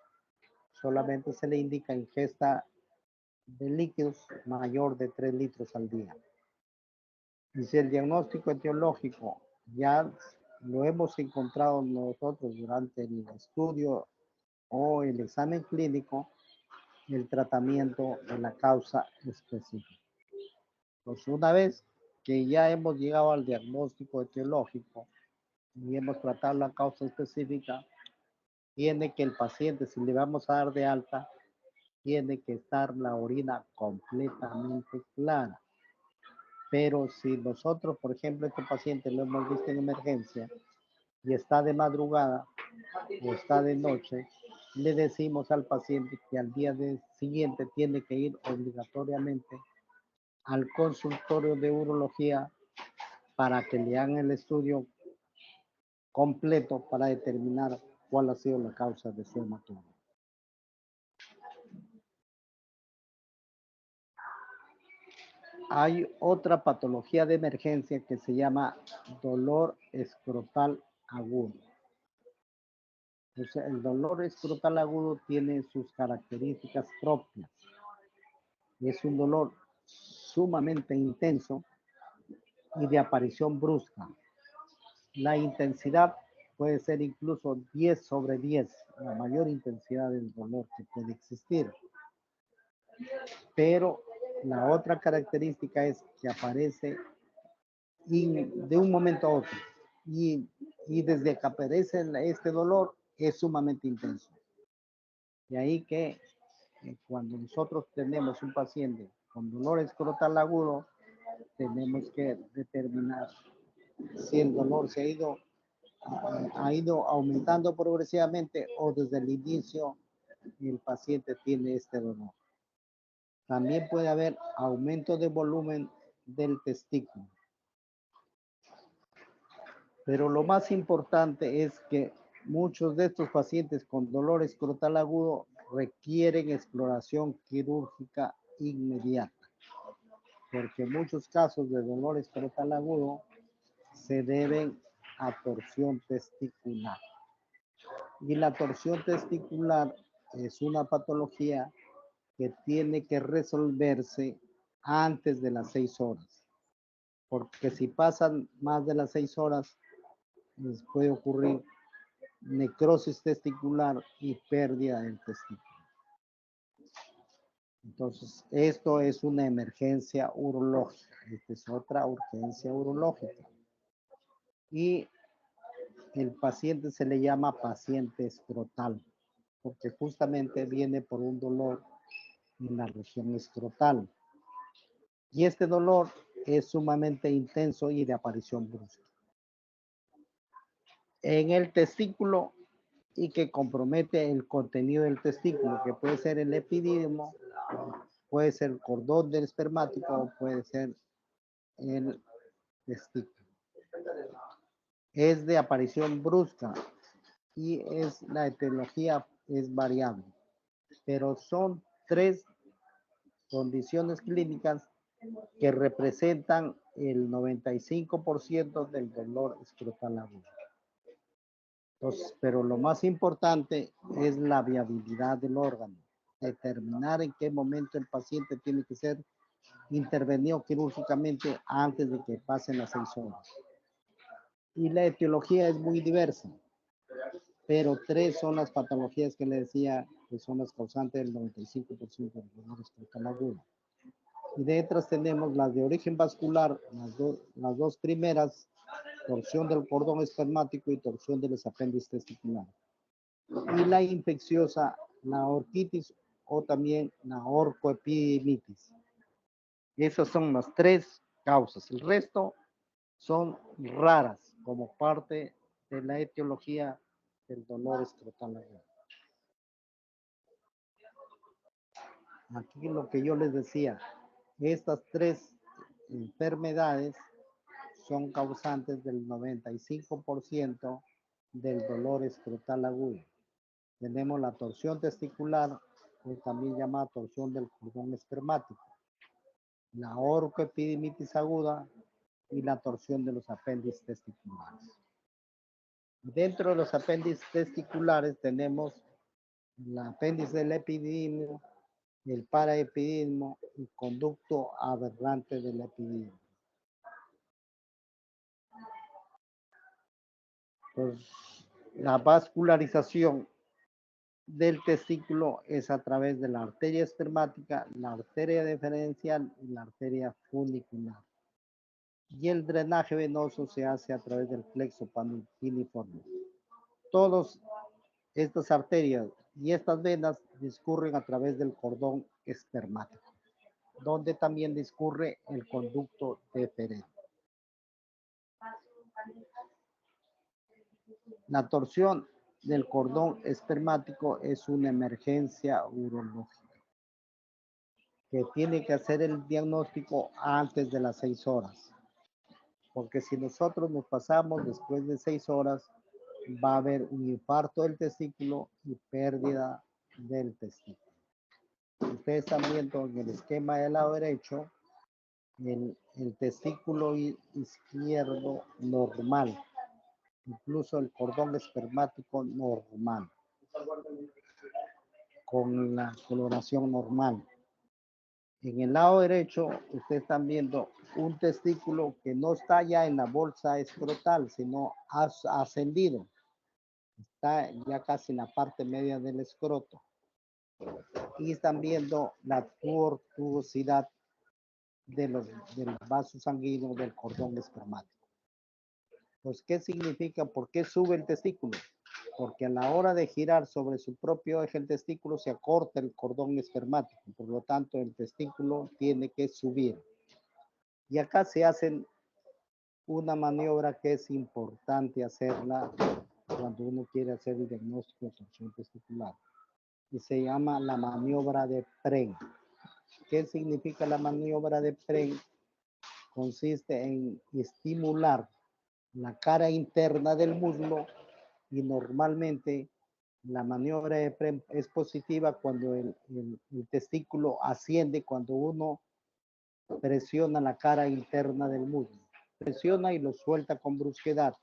Speaker 1: solamente se le indica ingesta de líquidos mayor de 3 litros al día. Y si el diagnóstico etiológico ya lo hemos encontrado nosotros durante el estudio o el examen clínico, el tratamiento de la causa específica. Pues una vez que ya hemos llegado al diagnóstico etiológico y hemos tratado la causa específica, tiene que el paciente, si le vamos a dar de alta, tiene que estar la orina completamente clara. Pero si nosotros, por ejemplo, este paciente lo hemos visto en emergencia y está de madrugada o está de noche, le decimos al paciente que al día siguiente tiene que ir obligatoriamente al consultorio de urología para que le hagan el estudio completo para determinar cuál ha sido la causa de su hematuria. Hay otra patología de emergencia que se llama dolor escrotal agudo. Entonces, el dolor escrotal agudo tiene sus características propias. Es un dolor sumamente intenso y de aparición brusca. La intensidad puede ser incluso 10 sobre 10, la mayor intensidad del dolor que puede existir. Pero la otra característica es que aparece de un momento a otro. Y desde que aparece este dolor es sumamente intenso. De ahí que cuando nosotros tenemos un paciente con dolor escrotal agudo, tenemos que determinar si el dolor ha ido aumentando progresivamente o desde el inicio el paciente tiene este dolor. También puede haber aumento de volumen del testículo. Pero lo más importante es que muchos de estos pacientes con dolor escrotal agudo requieren exploración quirúrgica inmediata, porque muchos casos de dolor escrotal agudo se deben a torsión testicular. Y la torsión testicular es una patología que tiene que resolverse antes de las 6 horas, porque si pasan más de las 6 horas, les puede ocurrir necrosis testicular y pérdida del testículo. Entonces, esto es una emergencia urológica. Esta es otra urgencia urológica. Y el paciente se le llama paciente escrotal, porque justamente viene por un dolor en la región escrotal. Y este dolor es sumamente intenso y de aparición brusca. en el testículo y que compromete el contenido del testículo, que puede ser el epidídimo, puede ser el cordón del espermático o puede ser el testículo. Es de aparición brusca y la etiología es variable, pero son 3 condiciones clínicas que representan el 95% del dolor escrotal agudo. Entonces, pero lo más importante es la viabilidad del órgano, determinar en qué momento el paciente tiene que ser intervenido quirúrgicamente antes de que pasen las 6 horas. Y la etiología es muy diversa, pero 3 son las patologías que le decía que son las causantes del 95% del dolor escrotal agudo. Y de otras tenemos las de origen vascular, las dos primeras, torsión del cordón espermático y torsión de los apéndices testiculares. Y la infecciosa, la orquitis o también la orcoepididimitis. Esas son las 3 causas. El resto son raras como parte de la etiología del dolor escrotal agudo. Aquí lo que yo les decía, estas 3 enfermedades son causantes del 95% del dolor escrotal agudo. Tenemos la torsión testicular, o también llamada torsión del cordón espermático, la orcoepididimitis aguda y la torsión de los apéndices testiculares. Dentro de los apéndices testiculares tenemos el apéndice del epididimio, el paraepididimo y conducto aberrante del epididimo. Pues, la vascularización del testículo es a través de la arteria espermática, la arteria deferencial y la arteria funicular. Y el drenaje venoso se hace a través del plexo piniforme. Todas estas arterias y estas venas discurren a través del cordón espermático, donde también discurre el conducto deferente. La torsión del cordón espermático es una emergencia urológica que tiene que hacer el diagnóstico antes de las 6 horas. Porque si nosotros nos pasamos después de 6 horas, va a haber un infarto del testículo y pérdida del testículo. Ustedes están viendo en el esquema del lado derecho el testículo izquierdo normal, incluso el cordón espermático normal, con la coloración normal. En el lado derecho, ustedes están viendo un testículo que no está ya en la bolsa escrotal, sino ha ascendido. Está ya casi en la parte media del escroto. Y están viendo la tortuosidad del vaso sanguíneo del cordón espermático. Pues, ¿qué significa? ¿Por qué sube el testículo? Porque a la hora de girar sobre su propio eje el testículo se acorta el cordón espermático, por lo tanto el testículo tiene que subir. Y acá se hacen una maniobra que es importante hacerla cuando uno quiere hacer el diagnóstico de torsión testicular, y se llama la maniobra de Pren. ¿Qué significa la maniobra de Pren? Consiste en estimular la cara interna del muslo y normalmente la maniobra de Pren es positiva cuando el testículo asciende, cuando uno presiona la cara interna del muslo. Presiona y lo suelta con brusquedad.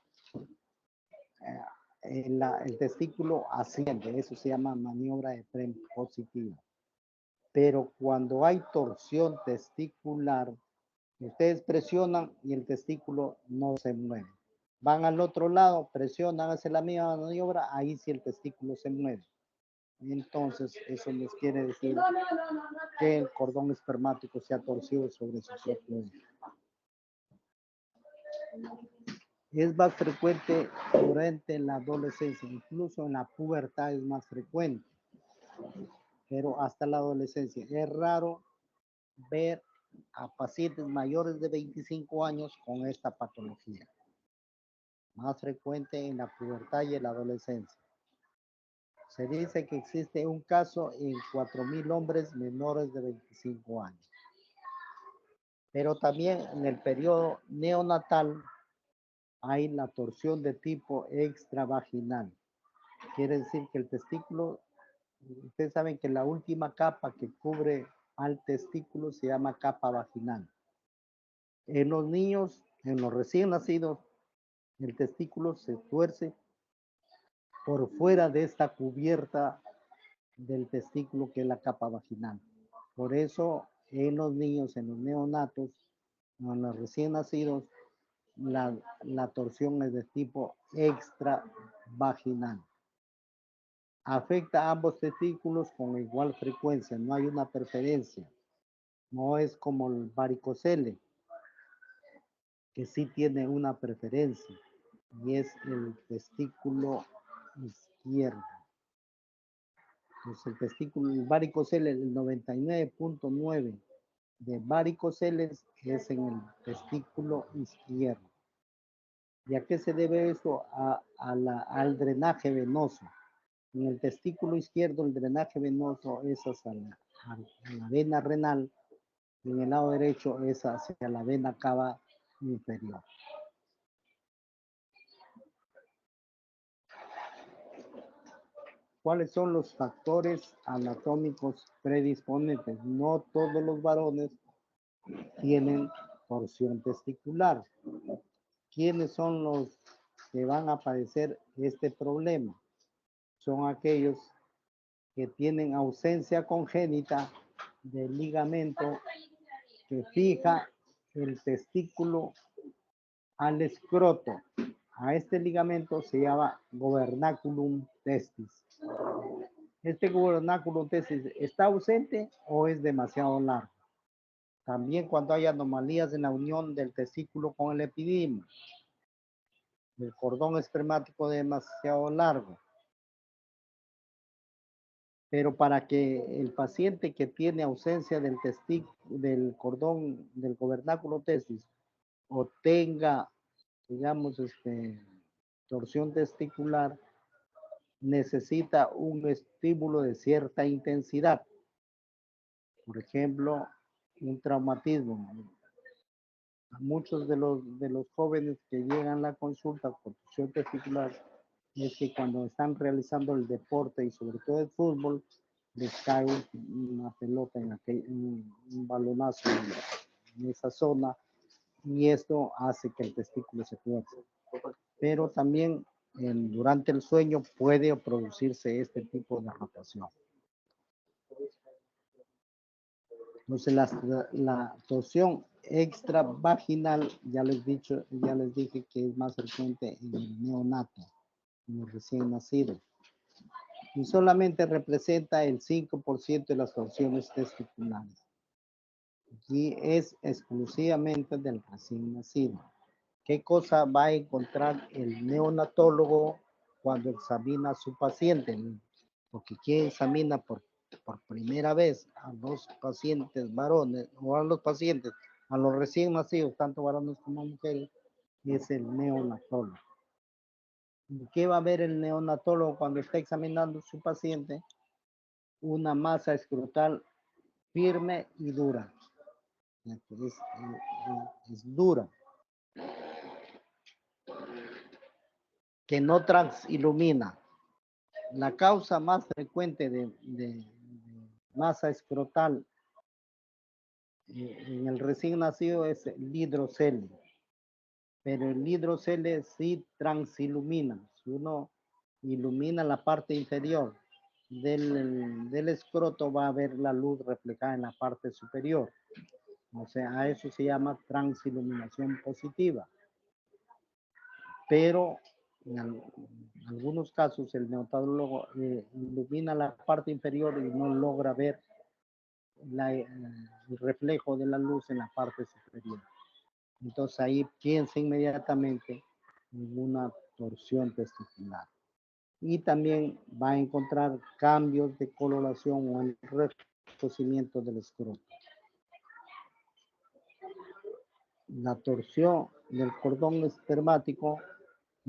Speaker 1: El testículo asciende, eso se llama maniobra de Pren positiva. Pero cuando hay torsión testicular, ustedes presionan y el testículo no se mueve. Van al otro lado, presionan, hacen la misma maniobra, ahí sí el testículo se mueve. Entonces, eso les quiere decir que el cordón espermático se ha torcido sobre su propio eje. Es más frecuente durante la adolescencia, incluso en la pubertad es más frecuente, pero hasta la adolescencia. Es raro ver a pacientes mayores de 25 años con esta patología. más frecuente en la pubertad y en la adolescencia. Se dice que existe un caso en 4.000 hombres menores de 25 años. Pero también en el periodo neonatal hay la torsión de tipo extravaginal. Quiere decir que el testículo, ustedes saben que la última capa que cubre al testículo se llama capa vaginal. En los niños, en los recién nacidos, el testículo se tuerce por fuera de esta cubierta del testículo que es la capa vaginal. Por eso en los niños, en los neonatos, en los recién nacidos, la torsión es de tipo extravaginal. Afecta a ambos testículos con igual frecuencia, no hay una preferencia. No es como el varicocele, que sí tiene una preferencia, y es el testículo izquierdo. Entonces el testículo, el varicocele, el 99.9 de varicoceles es en el testículo izquierdo. ¿Y a qué se debe eso? Al drenaje venoso. En el testículo izquierdo el drenaje venoso es hacia la vena renal y en el lado derecho es hacia la vena cava inferior. ¿Cuáles son los factores anatómicos predisponentes? No todos los varones tienen torsión testicular. ¿Quiénes son los que van a padecer este problema? Son aquellos que tienen ausencia congénita del ligamento que fija el testículo al escroto. A este ligamento se llama gobernaculum testis. Este gobernaculum testis está ausente o es demasiado largo. También cuando hay anomalías en la unión del testículo con el epidima. El cordón espermático demasiado largo. Pero para que el paciente que tiene ausencia del cordón, del gobernáculo testis, o tenga, digamos, torsión testicular, necesita un estímulo de cierta intensidad. Por ejemplo, un traumatismo. Muchos de los jóvenes que llegan a la consulta por torsión testicular es que cuando están realizando el deporte y sobre todo el fútbol, les cae una pelota un balonazo en esa zona y esto hace que el testículo se tuerza. Pero también durante el sueño puede producirse este tipo de rotación. Entonces la torsión extravaginal, ya les dije que es más frecuente en el neonato, en el recién nacido. Y solamente representa el 5% de las torsiones testiculares. Y es exclusivamente del recién nacido. ¿Qué cosa va a encontrar el neonatólogo cuando examina a su paciente? Porque ¿quién examina por primera vez a los pacientes varones o a los recién nacidos, tanto varones como mujeres? Es el neonatólogo. ¿Qué va a ver el neonatólogo cuando está examinando a su paciente? Una masa escrotal firme y dura. Es dura. Que no transilumina. La causa más frecuente de masa escrotal en el recién nacido es el hidrocele. Pero el hidrocele sí transilumina. Si uno ilumina la parte inferior del escroto, va a ver la luz reflejada en la parte superior. O sea, a eso se llama transiluminación positiva. Pero en algunos casos el neonatólogo ilumina la parte inferior y no logra ver el reflejo de la luz en la parte superior. Entonces ahí piensa inmediatamente en una torsión testicular. Y también va a encontrar cambios de coloración o el recocimiento del escroto. La torsión del cordón espermático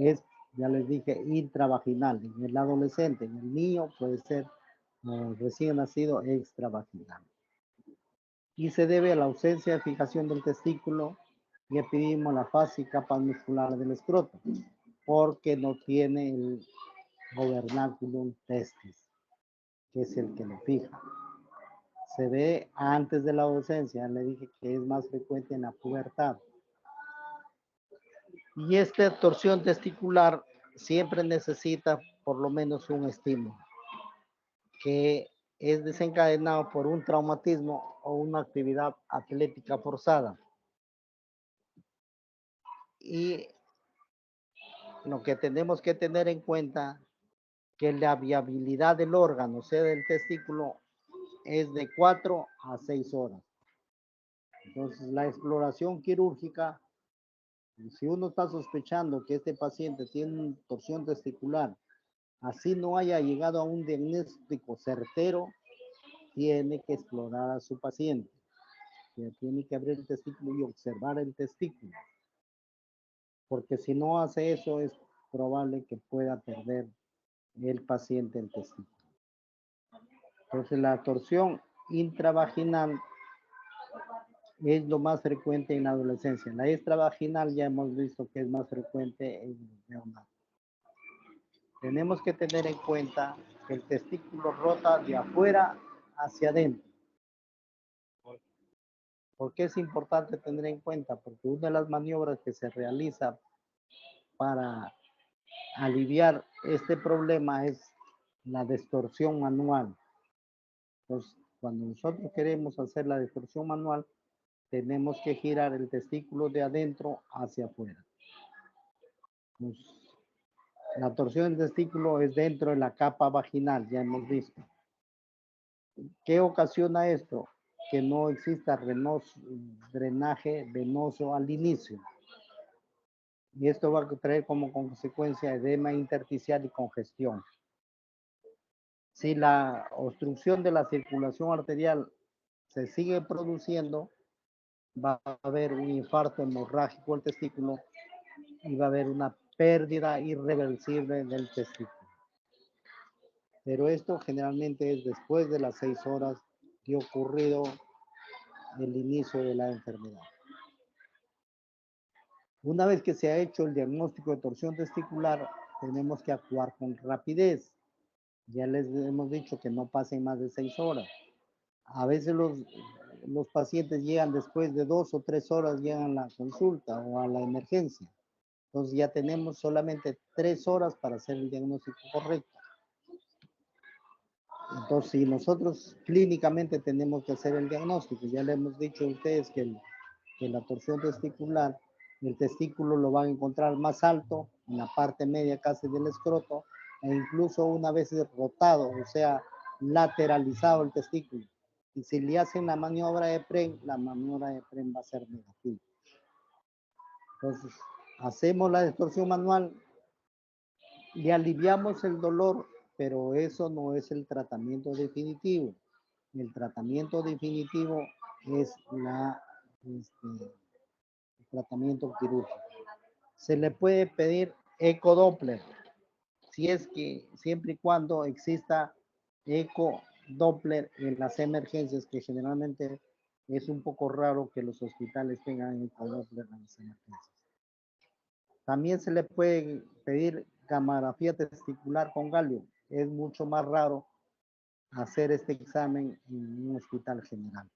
Speaker 1: es, ya les dije, intravaginal. En el adolescente, en el niño puede ser recién nacido extravaginal. Y se debe a la ausencia de fijación del testículo y epidimo la fase y capa muscular del escroto, porque no tiene el gobernaculum testis, que es el que lo fija. Se ve antes de la adolescencia, le dije que es más frecuente en la pubertad. Y esta torsión testicular siempre necesita por lo menos un estímulo, que es desencadenado por un traumatismo o una actividad atlética forzada. Y lo que tenemos que tener en cuenta que la viabilidad del órgano, o sea, del testículo, es de 4 a 6 horas. Entonces, la exploración quirúrgica, si uno está sospechando que este paciente tiene una torsión testicular, así no haya llegado a un diagnóstico certero, tiene que explorar a su paciente. Tiene que abrir el testículo y observar el testículo. Porque si no hace eso, es probable que pueda perder el paciente el testículo. Entonces, la torsión intravaginal es lo más frecuente en la adolescencia. La extravaginal ya hemos visto que es más frecuente en el neonato. Tenemos que tener en cuenta que el testículo rota de afuera hacia adentro. ¿Por qué es importante tener en cuenta? Porque una de las maniobras que se realiza para aliviar este problema es la distorsión manual. Entonces, cuando nosotros queremos hacer la distorsión manual, tenemos que girar el testículo de adentro hacia afuera. Pues, la torsión del testículo es dentro de la capa vaginal, ya hemos visto. ¿Qué ocasiona esto? Que no exista drenaje venoso al inicio. Y esto va a traer como consecuencia edema intersticial y congestión. Si la obstrucción de la circulación arterial se sigue produciendo, va a haber un infarto hemorrágico del testículo y va a haber una pérdida irreversible del testículo. Pero esto generalmente es después de las 6 horas que ha ocurrido el inicio de la enfermedad. Una vez que se ha hecho el diagnóstico de torsión testicular, tenemos que actuar con rapidez. Ya les hemos dicho que no pasen más de 6 horas. A veces los pacientes llegan después de 2 o 3 horas, llegan a la consulta o a la emergencia. Entonces ya tenemos solamente 3 horas para hacer el diagnóstico correcto. Entonces, si nosotros clínicamente tenemos que hacer el diagnóstico, ya le hemos dicho a ustedes que la torsión testicular, el testículo lo van a encontrar más alto, en la parte media casi del escroto, e incluso una vez rotado, o sea, lateralizado el testículo. Y si le hacen la maniobra de PREM, la maniobra de PREM va a ser negativa. Entonces, hacemos la distorsión manual, le aliviamos el dolor, pero eso no es el tratamiento definitivo. El tratamiento definitivo es el tratamiento quirúrgico. Se le puede pedir ecodoppler, si es que siempre y cuando exista ecodoppler en las emergencias, que generalmente es un poco raro que los hospitales tengan ecodoppler en las emergencias. También se le puede pedir gamografía testicular con galio. Es mucho más raro hacer este examen en un hospital general.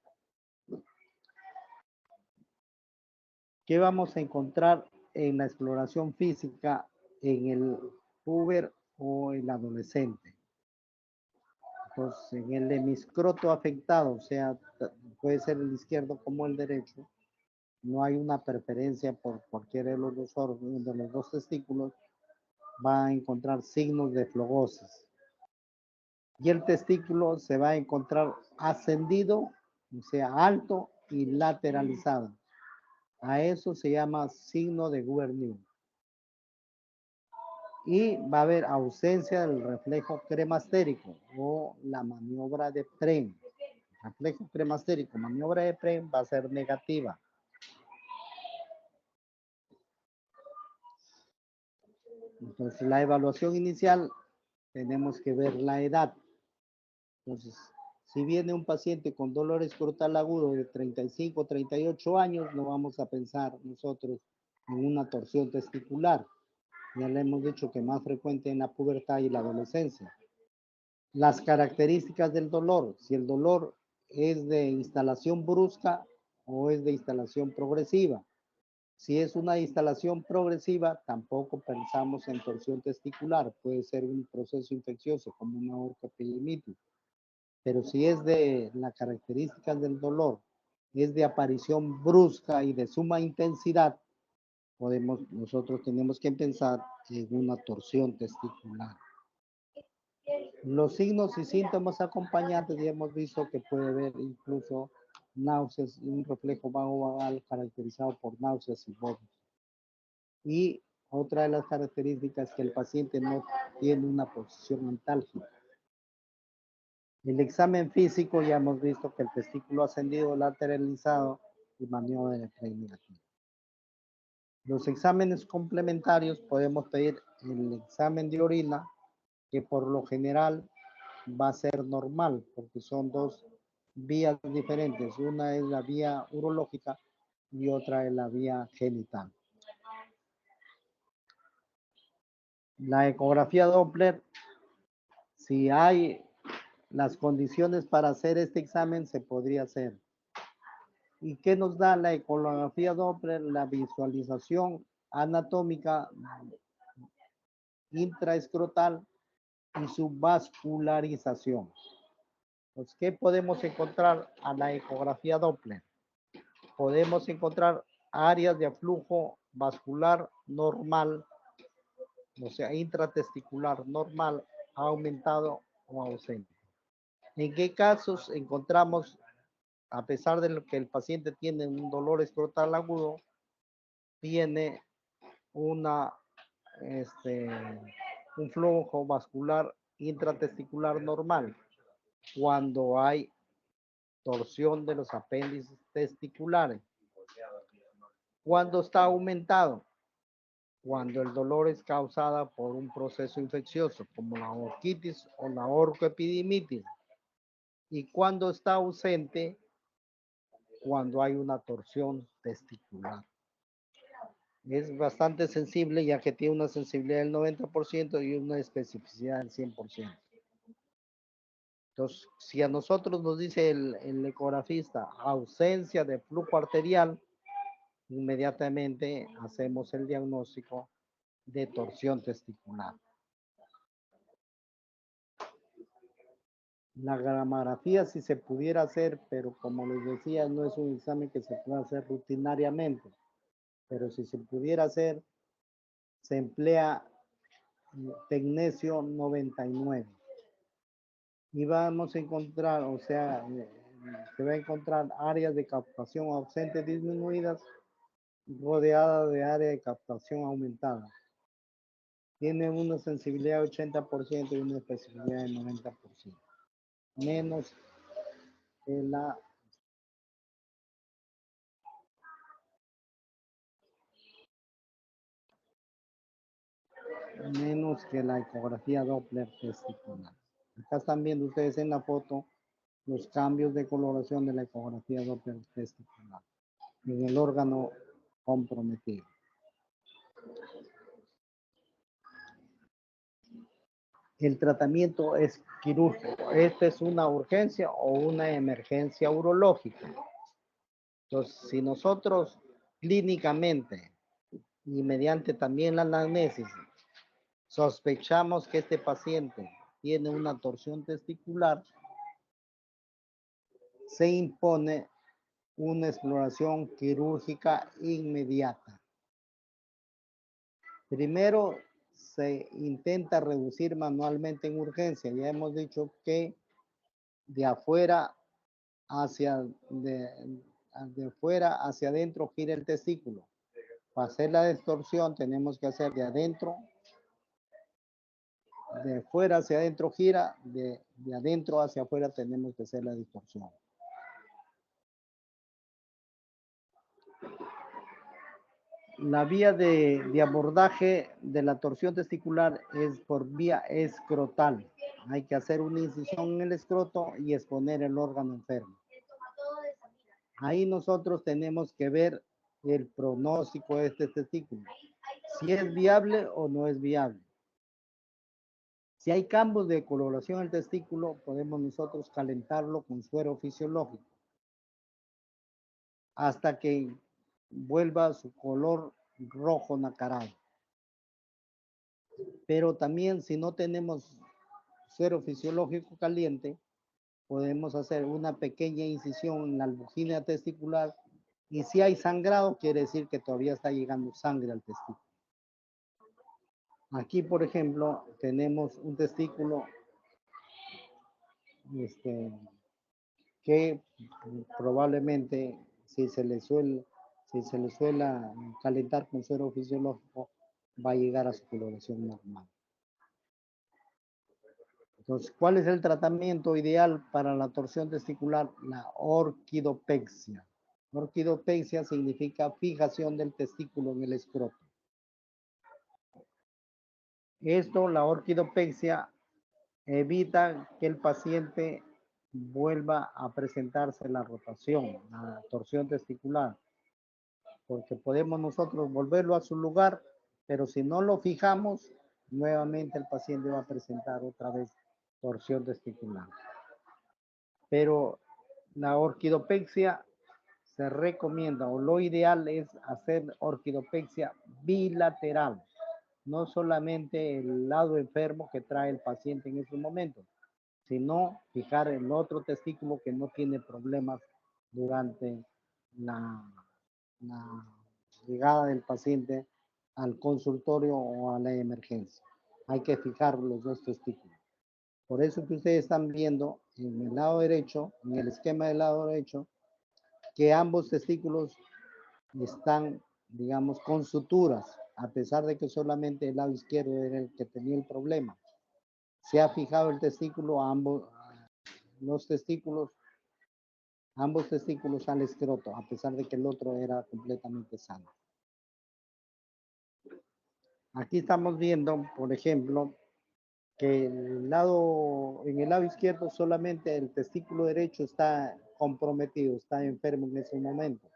Speaker 1: ¿Qué vamos a encontrar en la exploración física en el puber o el adolescente? Entonces, en el hemiscroto afectado, o sea, puede ser el izquierdo como el derecho, no hay una preferencia por cualquiera de los dos órganos, de los dos testículos, va a encontrar signos de flogosis. Y el testículo se va a encontrar ascendido, o sea, alto y lateralizado. A eso se llama signo de Gubernius. Y va a haber ausencia del reflejo cremastérico o la maniobra de PREM. Reflejo cremastérico, maniobra de PREM va a ser negativa. Entonces, la evaluación inicial, tenemos que ver la edad. Entonces, si viene un paciente con dolor escrotal agudo de 35, 38 años, no vamos a pensar nosotros en una torsión testicular. Ya le hemos dicho que más frecuente en la pubertad y la adolescencia. Las características del dolor, si el dolor es de instalación brusca o es de instalación progresiva. Si es una instalación progresiva, tampoco pensamos en torsión testicular. Puede ser un proceso infeccioso como una orcoepidemitis. Pero si es de las características del dolor, es de aparición brusca y de suma intensidad, nosotros tenemos que pensar en una torsión testicular. Los signos y síntomas acompañantes ya hemos visto que puede haber incluso náuseas, un reflejo vagal caracterizado por náuseas y vómitos. Y otra de las características es que el paciente no tiene una posición antálgica. El examen físico ya hemos visto que el testículo ascendido, lateralizado y maniobra de Frey negativo. Los exámenes complementarios podemos pedir el examen de orina, que por lo general va a ser normal, porque son dos vías diferentes. Una es la vía urológica y otra es la vía genital. La ecografía Doppler, si hay las condiciones para hacer este examen, se podría hacer. ¿Y qué nos da la ecografía Doppler? La visualización anatómica intraescrotal y su vascularización. Pues, ¿qué podemos encontrar a la ecografía Doppler? Podemos encontrar áreas de flujo vascular normal, o sea, intratesticular normal, aumentado o ausente. ¿En qué casos encontramos, a pesar de lo que el paciente tiene un dolor escrotal agudo, tiene una, un flujo vascular intratesticular normal? Cuando hay torsión de los apéndices testiculares. Cuando está aumentado, cuando el dolor es causado por un proceso infeccioso como la orquitis o la orcoepidemitis. Y cuando está ausente, cuando hay una torsión testicular. Es bastante sensible, ya que tiene una sensibilidad del 90% y una especificidad del 100%. Entonces, si a nosotros nos dice el ecografista ausencia de flujo arterial, inmediatamente hacemos el diagnóstico de torsión testicular. La gramografía sí se pudiera hacer, pero como les decía, no es un examen que se pueda hacer rutinariamente. Pero si se pudiera hacer, se emplea tecnesio 99. Y vamos a encontrar, o sea, se va a encontrar áreas de captación ausentes disminuidas rodeadas de área de captación aumentada. Tiene una sensibilidad de 80% y una especificidad de 90%. Menos que la ecografía Doppler testicular. Acá están viendo ustedes en la foto los cambios de coloración de la ecografía Doppler testicular en el órgano comprometido. El tratamiento es quirúrgico. Esta es una urgencia o una emergencia urológica. Entonces, si nosotros clínicamente y mediante también la anamnesis sospechamos que este paciente tiene una torsión testicular, se impone una exploración quirúrgica inmediata. Primero se intenta reducir manualmente en urgencia. Ya hemos dicho que de afuera hacia afuera hacia adentro gira el testículo. Para hacer la distorsión tenemos que hacer de adentro, de fuera hacia adentro gira, de adentro hacia afuera tenemos que hacer la distorsión. La vía de abordaje de la torsión testicular es por vía escrotal. Hay que hacer una incisión en el escroto y exponer el órgano enfermo. Ahí nosotros tenemos que ver el pronóstico de este testículo, si es viable o no es viable. Si hay cambios de coloración en el testículo, podemos nosotros calentarlo con suero fisiológico hasta que vuelva a su color rojo nacarado. Pero también si no tenemos suero fisiológico caliente, podemos hacer una pequeña incisión en la albujina testicular y si hay sangrado, quiere decir que todavía está llegando sangre al testículo. Aquí, por ejemplo, tenemos un testículo que probablemente si se le suele calentar con suero fisiológico, va a llegar a su coloración normal. Entonces, ¿cuál es el tratamiento ideal para la torsión testicular? La orquidopexia. Orquidopexia significa fijación del testículo en el escroto. Esto, la orquidopexia, evita que el paciente vuelva a presentarse la rotación, la torsión testicular, porque podemos nosotros volverlo a su lugar, pero si no lo fijamos, nuevamente el paciente va a presentar otra vez torsión testicular. Pero la orquidopexia se recomienda, o lo ideal es hacer orquidopexia bilateral, no solamente el lado enfermo que trae el paciente en ese momento, sino fijar el otro testículo que no tiene problemas durante la llegada del paciente al consultorio o a la emergencia. Hay que fijar los dos testículos. Por eso que ustedes están viendo en el lado derecho, en el esquema del lado derecho, que ambos testículos están, digamos, con suturas, a pesar de que solamente el lado izquierdo era el que tenía el problema. Se ha fijado el testículo a ambos testículos al escroto, a pesar de que el otro era completamente sano. Aquí estamos viendo, por ejemplo, que en el lado izquierdo solamente el testículo derecho está comprometido, está enfermo en ese momento.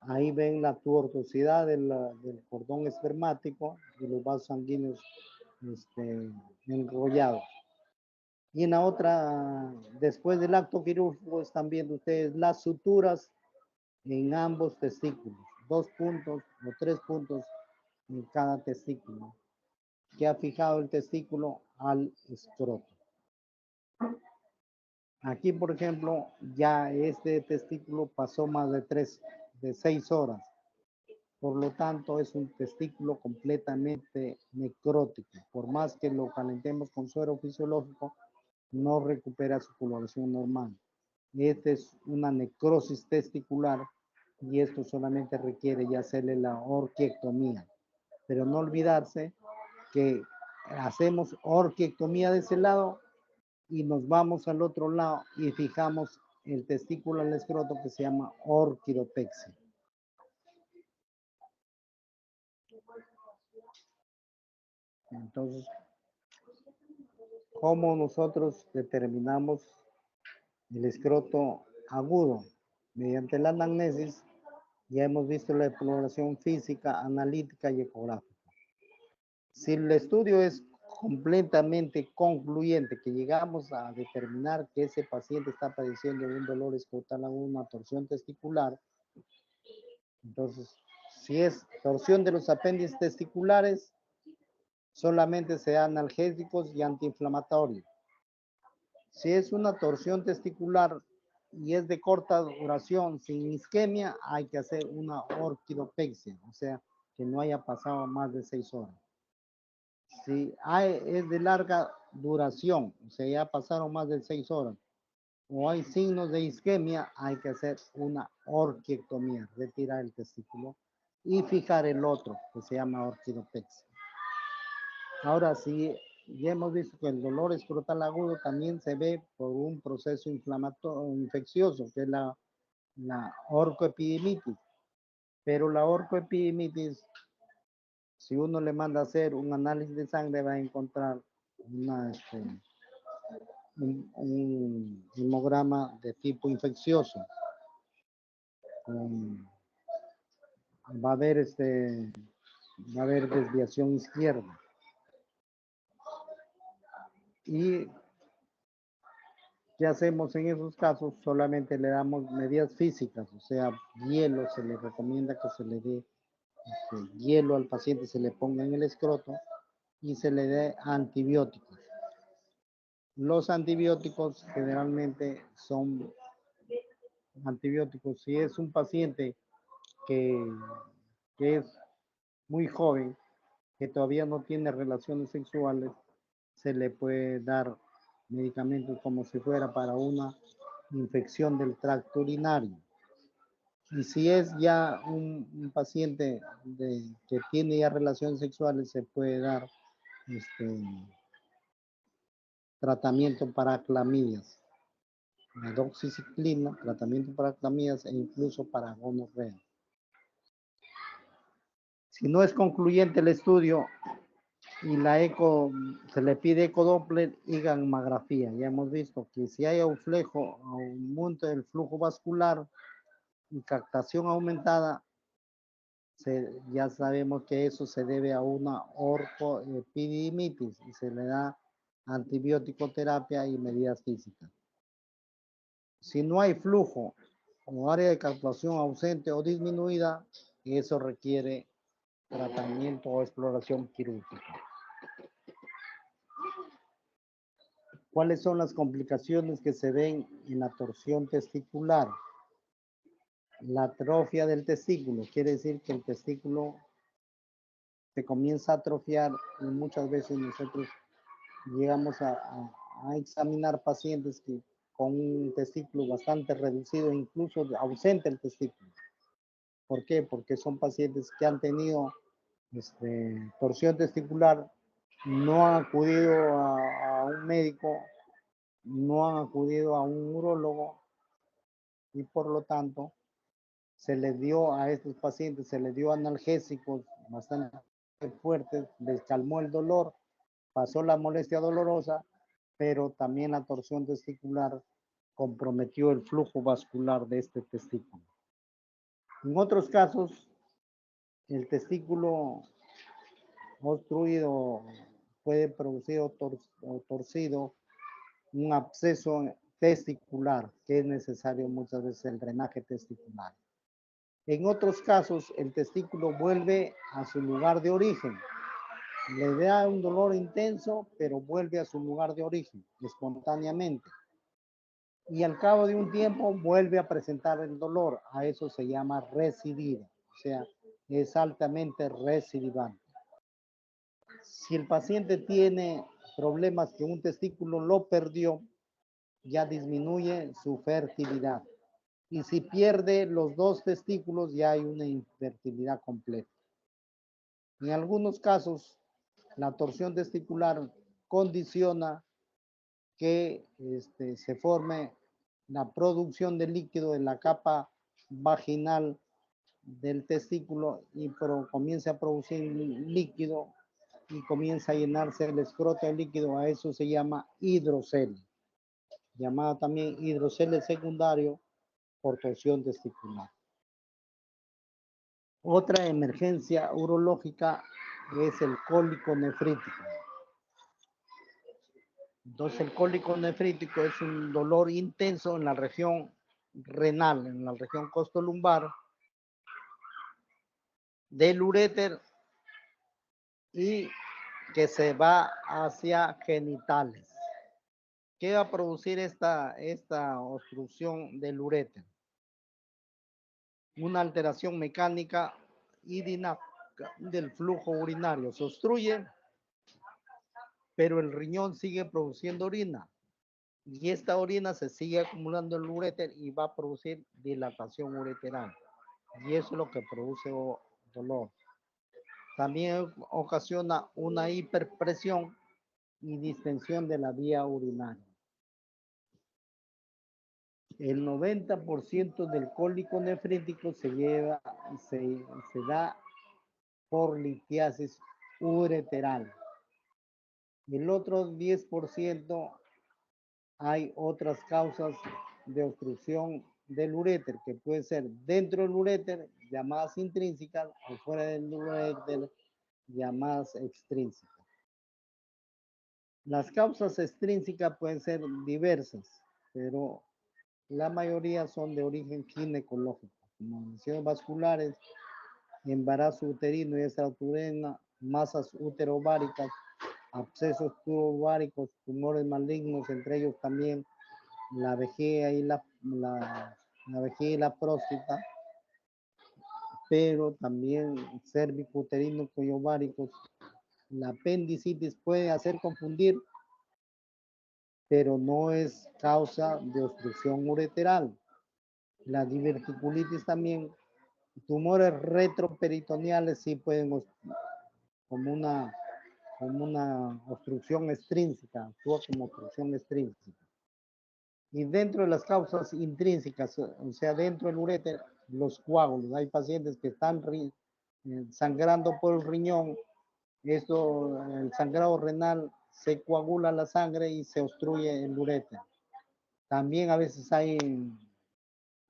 Speaker 1: Ahí ven la tuberculosidad del cordón espermático y los vasos sanguíneos enrollados. Y en la otra, después del acto quirúrgico, están viendo ustedes las suturas en ambos testículos, 2 puntos o 3 puntos en cada testículo, que ha fijado el testículo al escroto. Aquí, por ejemplo, ya este testículo pasó más de 6 horas. Por lo tanto, es un testículo completamente necrótico. Por más que lo calentemos con suero fisiológico, no recupera su coloración normal. Esta es una necrosis testicular y esto solamente requiere ya hacerle la orquiectomía. Pero no olvidarse que hacemos orquiectomía de ese lado y nos vamos al otro lado y fijamos el testículo al escroto que se llama orquidopexia. Entonces, ¿cómo nosotros determinamos el escroto agudo? Mediante la anamnesis ya hemos visto la exploración física, analítica y ecográfica. Si el estudio es completamente concluyente, que llegamos a determinar que ese paciente está padeciendo de un dolor escrotal agudo, una torsión testicular, entonces, si es torsión de los apéndices testiculares, solamente se dan analgésicos y antiinflamatorios. Si es una torsión testicular y es de corta duración, sin isquemia, hay que hacer una orquidopexia, o sea, que no haya pasado más de 6 horas. Si es de larga duración, o sea, ya pasaron más de 6 horas, o hay signos de isquemia, hay que hacer una orquiectomía, retirar el testículo y fijar el otro, que se llama orquidopexia. Ahora sí, ya hemos visto que el dolor escrotal agudo también se ve por un proceso inflamatorio, infeccioso, que es la orcoepidemitis. Pero la orcoepidimitis, si uno le manda a hacer un análisis de sangre, va a encontrar un hemograma de tipo infeccioso. Va a haber desviación izquierda. ¿Y qué hacemos en esos casos? Solamente le damos medidas físicas, o sea, hielo, se le recomienda que se le dé hielo al paciente, se le ponga en el escroto y se le dé antibióticos. Los antibióticos generalmente son antibióticos. Si es un paciente que es muy joven, que todavía no tiene relaciones sexuales, se le puede dar medicamentos como si fuera para una infección del tracto urinario. Y si es ya un paciente que tiene ya relaciones sexuales, se puede dar tratamiento para clamidias, la doxiciclina, tratamiento para clamidias e incluso para gonorrea. Si no es concluyente el estudio y la eco, se le pide ecodoppler y gammagrafía. Ya hemos visto que si hay aumento del flujo vascular y captación aumentada, ya sabemos que eso se debe a una orcoepidimitis y se le da antibiótico terapia y medidas físicas. Si no hay flujo o área de captación ausente o disminuida, eso requiere tratamiento o exploración quirúrgica. ¿Cuáles son las complicaciones que se ven en la torsión testicular? La atrofia del testículo quiere decir que el testículo se comienza a atrofiar y muchas veces nosotros llegamos a examinar pacientes con un testículo bastante reducido, incluso ausente el testículo. ¿Por qué? Porque son pacientes que han tenido torsión testicular, no han acudido a un médico, no han acudido a un urólogo y por lo tanto se les dio a estos pacientes, se les dio analgésicos bastante fuertes, les calmó el dolor, pasó la molestia dolorosa, pero también la torsión testicular comprometió el flujo vascular de este testículo. En otros casos, el testículo obstruido puede producir o torcido un absceso testicular, que es necesario muchas veces el drenaje testicular. En otros casos, el testículo vuelve a su lugar de origen. Le da un dolor intenso, pero vuelve a su lugar de origen espontáneamente. Y al cabo de un tiempo vuelve a presentar el dolor. A eso se llama recidiva, o sea, es altamente recidivante. Si el paciente tiene problemas que un testículo lo perdió, ya disminuye su fertilidad. Y si pierde los dos testículos, ya hay una infertilidad completa. En algunos casos, la torsión testicular condiciona que se forme la producción de líquido en la capa vaginal del testículo y comienza a producir líquido y comienza a llenarse el escroto de líquido. A eso se llama hidrocele, llamado también hidrocele secundario por torsión testicular. Otra emergencia urológica es el cólico nefrítico. Entonces, el cólico nefrítico es un dolor intenso en la región renal, en la región costolumbar, del uréter y que se va hacia genitales. ¿Qué va a producir esta obstrucción del uréter? Una alteración mecánica y dinámica del flujo urinario. Se obstruye, pero el riñón sigue produciendo orina. Y esta orina se sigue acumulando en el uréter y va a producir dilatación ureteral. Y eso es lo que produce dolor. También ocasiona una hiperpresión y distensión de la vía urinaria. El 90% del cólico nefrítico se da por litiasis ureteral. El otro 10% hay otras causas de obstrucción del uréter, que puede ser dentro del uréter, llamadas intrínsecas, o fuera del uréter, llamadas extrínsecas. Las causas extrínsecas pueden ser diversas, pero la mayoría son de origen ginecológico, como lesiones vasculares, embarazo uterino y extrauterina, masas uterováricas, abscesos turováricos, tumores malignos, entre ellos también la vejiga y la vejiga y la próstata, pero también cervicuterino y ováricos. La apendicitis puede hacer confundir, pero no es causa de obstrucción ureteral. La diverticulitis también. Tumores retroperitoneales sí pueden, como una obstrucción extrínseca, actúa como obstrucción extrínseca. Y dentro de las causas intrínsecas, o sea, dentro del uréter, los coágulos. Hay pacientes que están sangrando por el riñón. Esto, el sangrado renal, se coagula la sangre y se obstruye el uréter. También a veces hay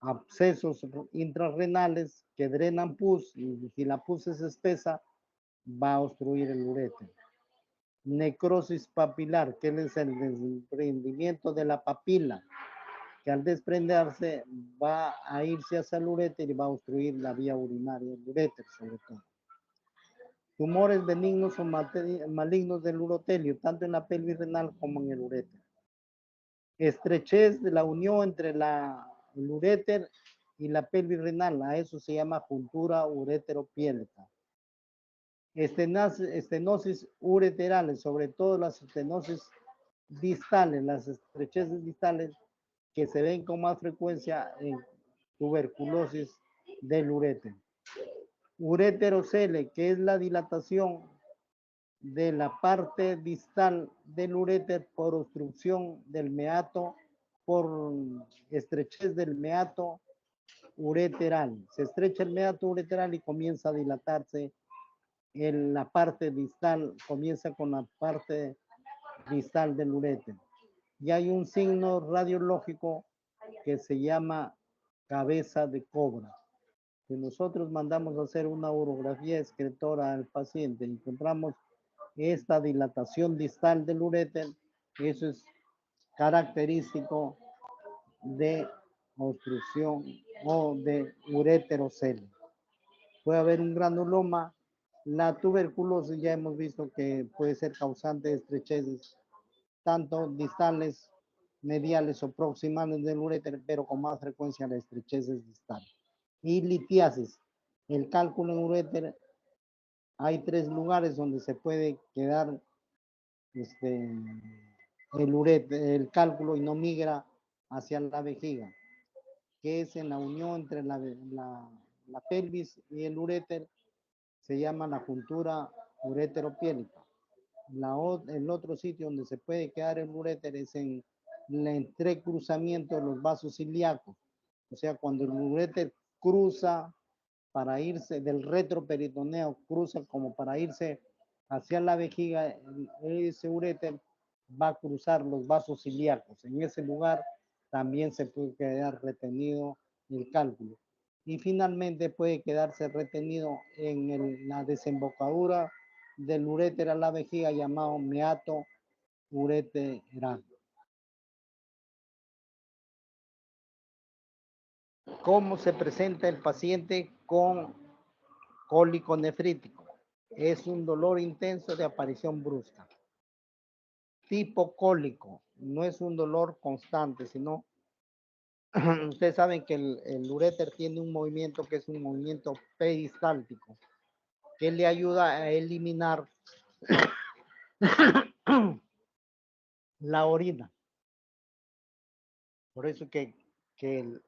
Speaker 1: abscesos intrarrenales que drenan pus, y si la pus es espesa, va a obstruir el uréter. Necrosis papilar, que es el desprendimiento de la papila, que al desprenderse va a irse hacia el uréter y va a obstruir la vía urinaria, el uréter sobre todo. Tumores benignos o malignos del urotelio, tanto en la pelvis renal como en el uréter. Estrechez de la unión entre el uréter y la pelvis renal, a eso se llama juntura ureteropiélica. Estenosis ureterales, sobre todo las estenosis distales, las estrecheces distales que se ven con más frecuencia en tuberculosis del uréter. Ureterocele, que es la dilatación de la parte distal del uréter por obstrucción del meato, por estrechez del meato ureteral. Se estrecha el meato ureteral y comienza a dilatarse en la parte distal, comienza con la parte distal del uréter. Y hay un signo radiológico que se llama cabeza de cobra. Si nosotros mandamos a hacer una urografía excretora al paciente, encontramos esta dilatación distal del uréter, eso es característico de obstrucción o de ureterocele. Puede haber un granuloma. La tuberculosis ya hemos visto que puede ser causante de estrecheces, tanto distales, mediales o proximales del uréter, pero con más frecuencia la estrechez es distal. Y litiasis, el cálculo en uréter, hay 3 lugares donde se puede quedar el uréter, el cálculo, y no migra hacia la vejiga, que es en la unión entre la pelvis y el uréter, se llama la juntura ureteropiélica. El otro sitio donde se puede quedar el uréter es en el entrecruzamiento de los vasos ilíacos. O sea, cuando el uréter cruza para irse del retroperitoneo, cruza como para irse hacia la vejiga, ese uréter va a cruzar los vasos ilíacos. En ese lugar también se puede quedar retenido el cálculo. Y finalmente puede quedarse retenido en la desembocadura del uréter a la vejiga, llamado meato ureteral. ¿Cómo se presenta el paciente con cólico nefrítico? Es un dolor intenso de aparición brusca. Tipo cólico, no es un dolor constante, sino ustedes saben que el uréter tiene un movimiento que es un movimiento peristáltico, que le ayuda a eliminar la orina. Por eso que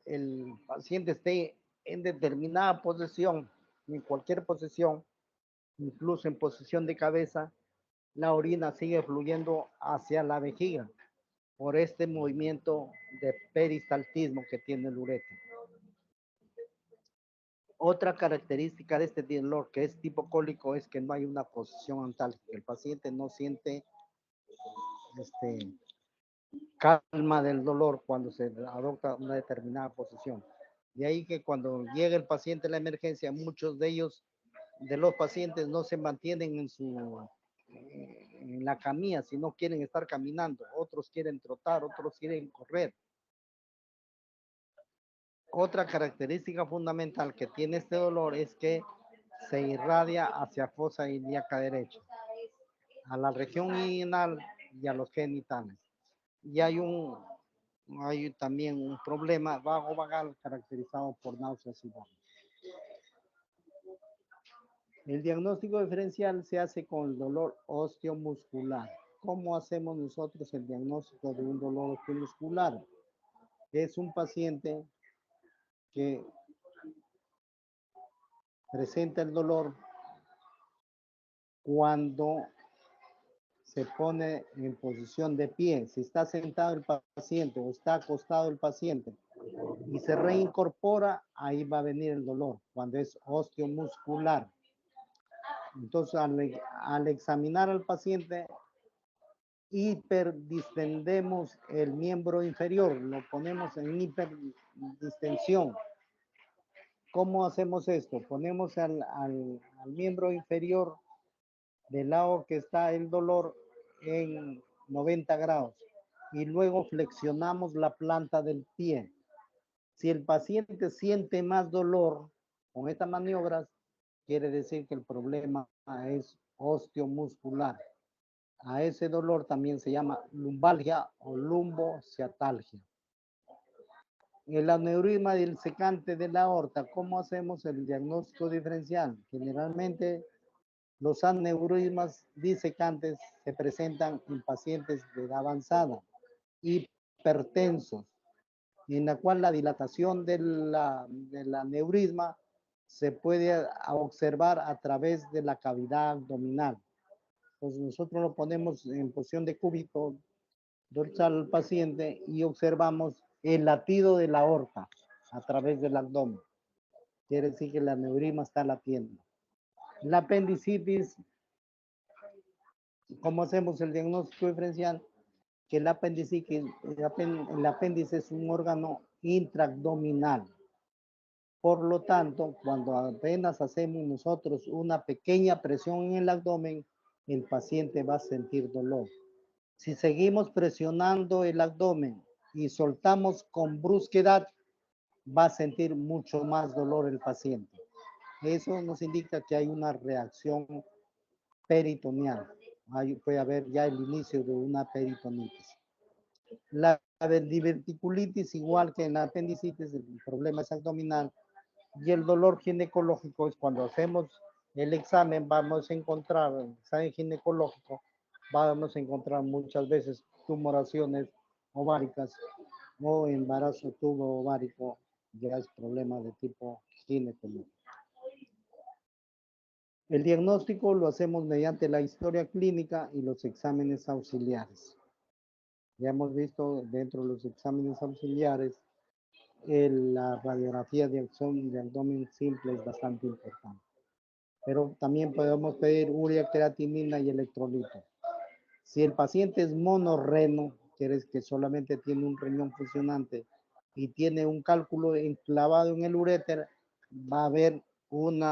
Speaker 1: el paciente esté en determinada posición, en cualquier posición, incluso en posición de cabeza, la orina sigue fluyendo hacia la vejiga. por este movimiento de peristaltismo que tiene el uréter. Otra característica de este dolor que es tipo cólico es que no hay una posición antálgica. El paciente no siente calma del dolor cuando se adopta una determinada posición. De ahí que cuando llega el paciente a la emergencia, muchos de ellos, de los pacientes, no se mantienen en la camilla, sino quieren estar caminando. Otros quieren trotar, otros quieren correr. Otra característica fundamental que tiene este dolor es que se irradia hacia fosa ilíaca derecha, a la región inguinal y a los genitales. Y hay también un problema vagovagal caracterizado por náuseas y vómitos. El diagnóstico diferencial se hace con el dolor osteomuscular. ¿Cómo hacemos nosotros el diagnóstico de un dolor osteomuscular? Es un paciente que presenta el dolor cuando se pone en posición de pie. Si está sentado el paciente o está acostado el paciente y se reincorpora, ahí va a venir el dolor, cuando es osteomuscular. Entonces, al examinar al paciente, hiperdistendemos el miembro inferior, lo ponemos en hiperdistensión. ¿Cómo hacemos esto? Ponemos al miembro inferior del lado que está el dolor en 90 grados y luego flexionamos la planta del pie. Si el paciente siente más dolor con estas maniobras, quiere decir que el problema es osteomuscular. A ese dolor también se llama lumbalgia o lumbociatalgia. El aneurisma disecante de la aorta, ¿cómo hacemos el diagnóstico diferencial? Generalmente los aneurismas disecantes se presentan en pacientes de edad avanzada, hipertensos, en la cual la dilatación del aneurisma se puede observar a través de la cavidad abdominal. Pues nosotros lo ponemos en posición de cúbito dorsal al paciente y observamos el latido de la aorta a través del abdomen. Quiere decir que el aneurisma está latiendo. La apendicitis, ¿cómo hacemos el diagnóstico diferencial? Que el apéndice es un órgano intraabdominal. Por lo tanto, cuando apenas hacemos nosotros una pequeña presión en el abdomen, el paciente va a sentir dolor. Si seguimos presionando el abdomen y soltamos con brusquedad, va a sentir mucho más dolor el paciente. Eso nos indica que hay una reacción peritoneal. Puede haber ya el inicio de una peritonitis. La diverticulitis, igual que en la apendicitis, el problema es abdominal. Y el dolor ginecológico es cuando hacemos el examen, vamos a encontrar, el examen ginecológico, vamos a encontrar muchas veces tumoraciones ováricas o embarazo tubo ovárico, ya es problema de tipo ginecológico. El diagnóstico lo hacemos mediante la historia clínica y los exámenes auxiliares. Ya hemos visto dentro de los exámenes auxiliares, la radiografía de abdomen simple es bastante importante. Pero también podemos pedir urea, creatinina y electrolitos. Si el paciente es monorreno, quiere decir que solamente tiene un riñón funcionante y tiene un cálculo enclavado en el uréter, va a haber un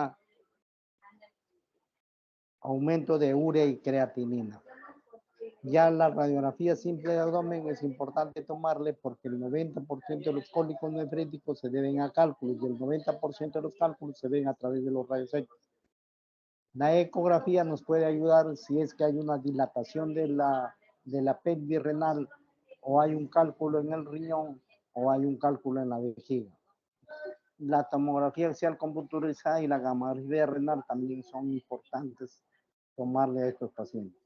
Speaker 1: aumento de urea y creatinina. Ya la radiografía simple de abdomen es importante tomarle porque el 90% de los cólicos nefríticos se deben a cálculos y el 90% de los cálculos se ven a través de los rayos X. La ecografía nos puede ayudar si es que hay una dilatación de la pelvis renal o hay un cálculo en el riñón o hay un cálculo en la vejiga. La tomografía axial computurizada y la gamografía renal también son importantes tomarle a estos pacientes.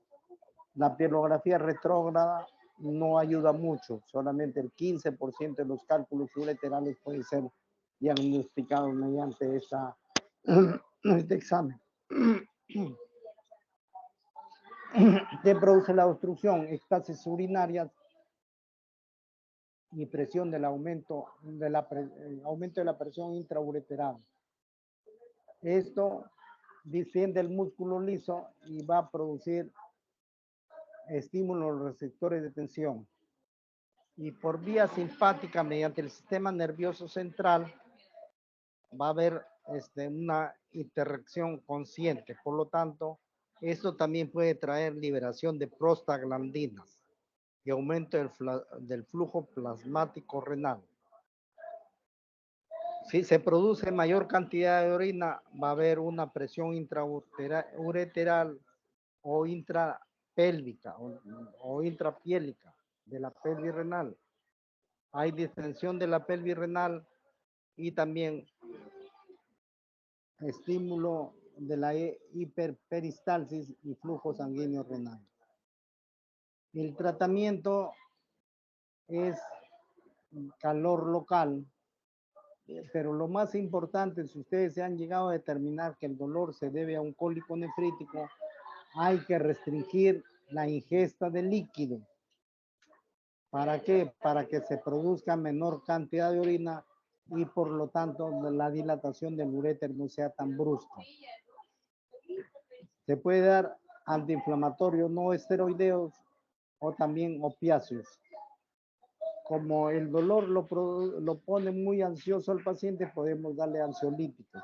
Speaker 1: La pielografía retrógrada no ayuda mucho, solamente el 15% de los cálculos ureterales pueden ser diagnosticados mediante este examen. ¿Qué produce la obstrucción? Estasis urinarias y presión del aumento de la presión intraureteral. Esto distiende el músculo liso y va a producir estímulo a los receptores de tensión. Y por vía simpática, mediante el sistema nervioso central, va a haber una interacción consciente. Por lo tanto, esto también puede traer liberación de prostaglandinas y aumento del flujo plasmático renal. Si se produce mayor cantidad de orina, va a haber una presión intraureteral o intrapélvica o intrapiélica de la pelvis renal. Hay distensión de la pelvis renal y también estímulo de la hiperperistalsis y flujo sanguíneo renal. El tratamiento es calor local, pero lo más importante, si ustedes se han llegado a determinar que el dolor se debe a un cólico nefrítico, hay que restringir la ingesta de líquido. ¿Para qué? Para que se produzca menor cantidad de orina y por lo tanto la dilatación del uréter no sea tan brusca. Se puede dar antiinflamatorios no esteroideos o también opiáceos. Como el dolor lo pone muy ansioso al paciente, podemos darle ansiolíticos,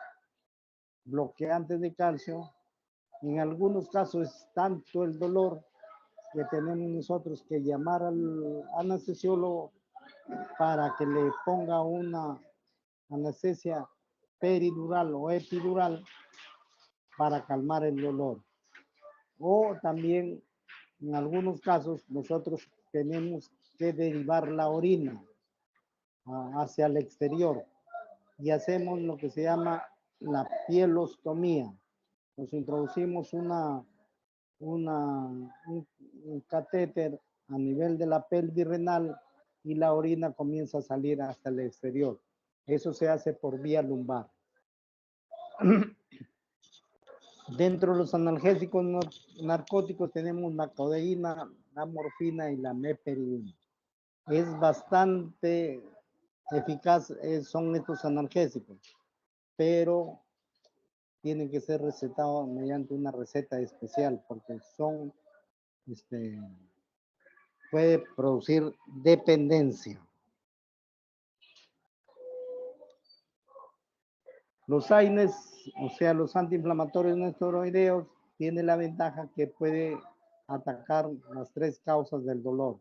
Speaker 1: bloqueantes de calcio. En algunos casos es tanto el dolor que tenemos nosotros que llamar al anestesiólogo para que le ponga una anestesia peridural o epidural para calmar el dolor. O también en algunos casos nosotros tenemos que derivar la orina hacia el exterior y hacemos lo que se llama la pielostomía. Nos introducimos un catéter a nivel de la pelvis renal y la orina comienza a salir hasta el exterior. Eso se hace por vía lumbar. Dentro de los analgésicos narcóticos tenemos la codeína, la morfina y la meperidina. Es bastante eficaz, son estos analgésicos, pero tienen que ser recetados mediante una receta especial porque son, puede producir dependencia. Los AINES, o sea, los antiinflamatorios no esteroideos, tienen la ventaja que puede atacar las tres causas del dolor.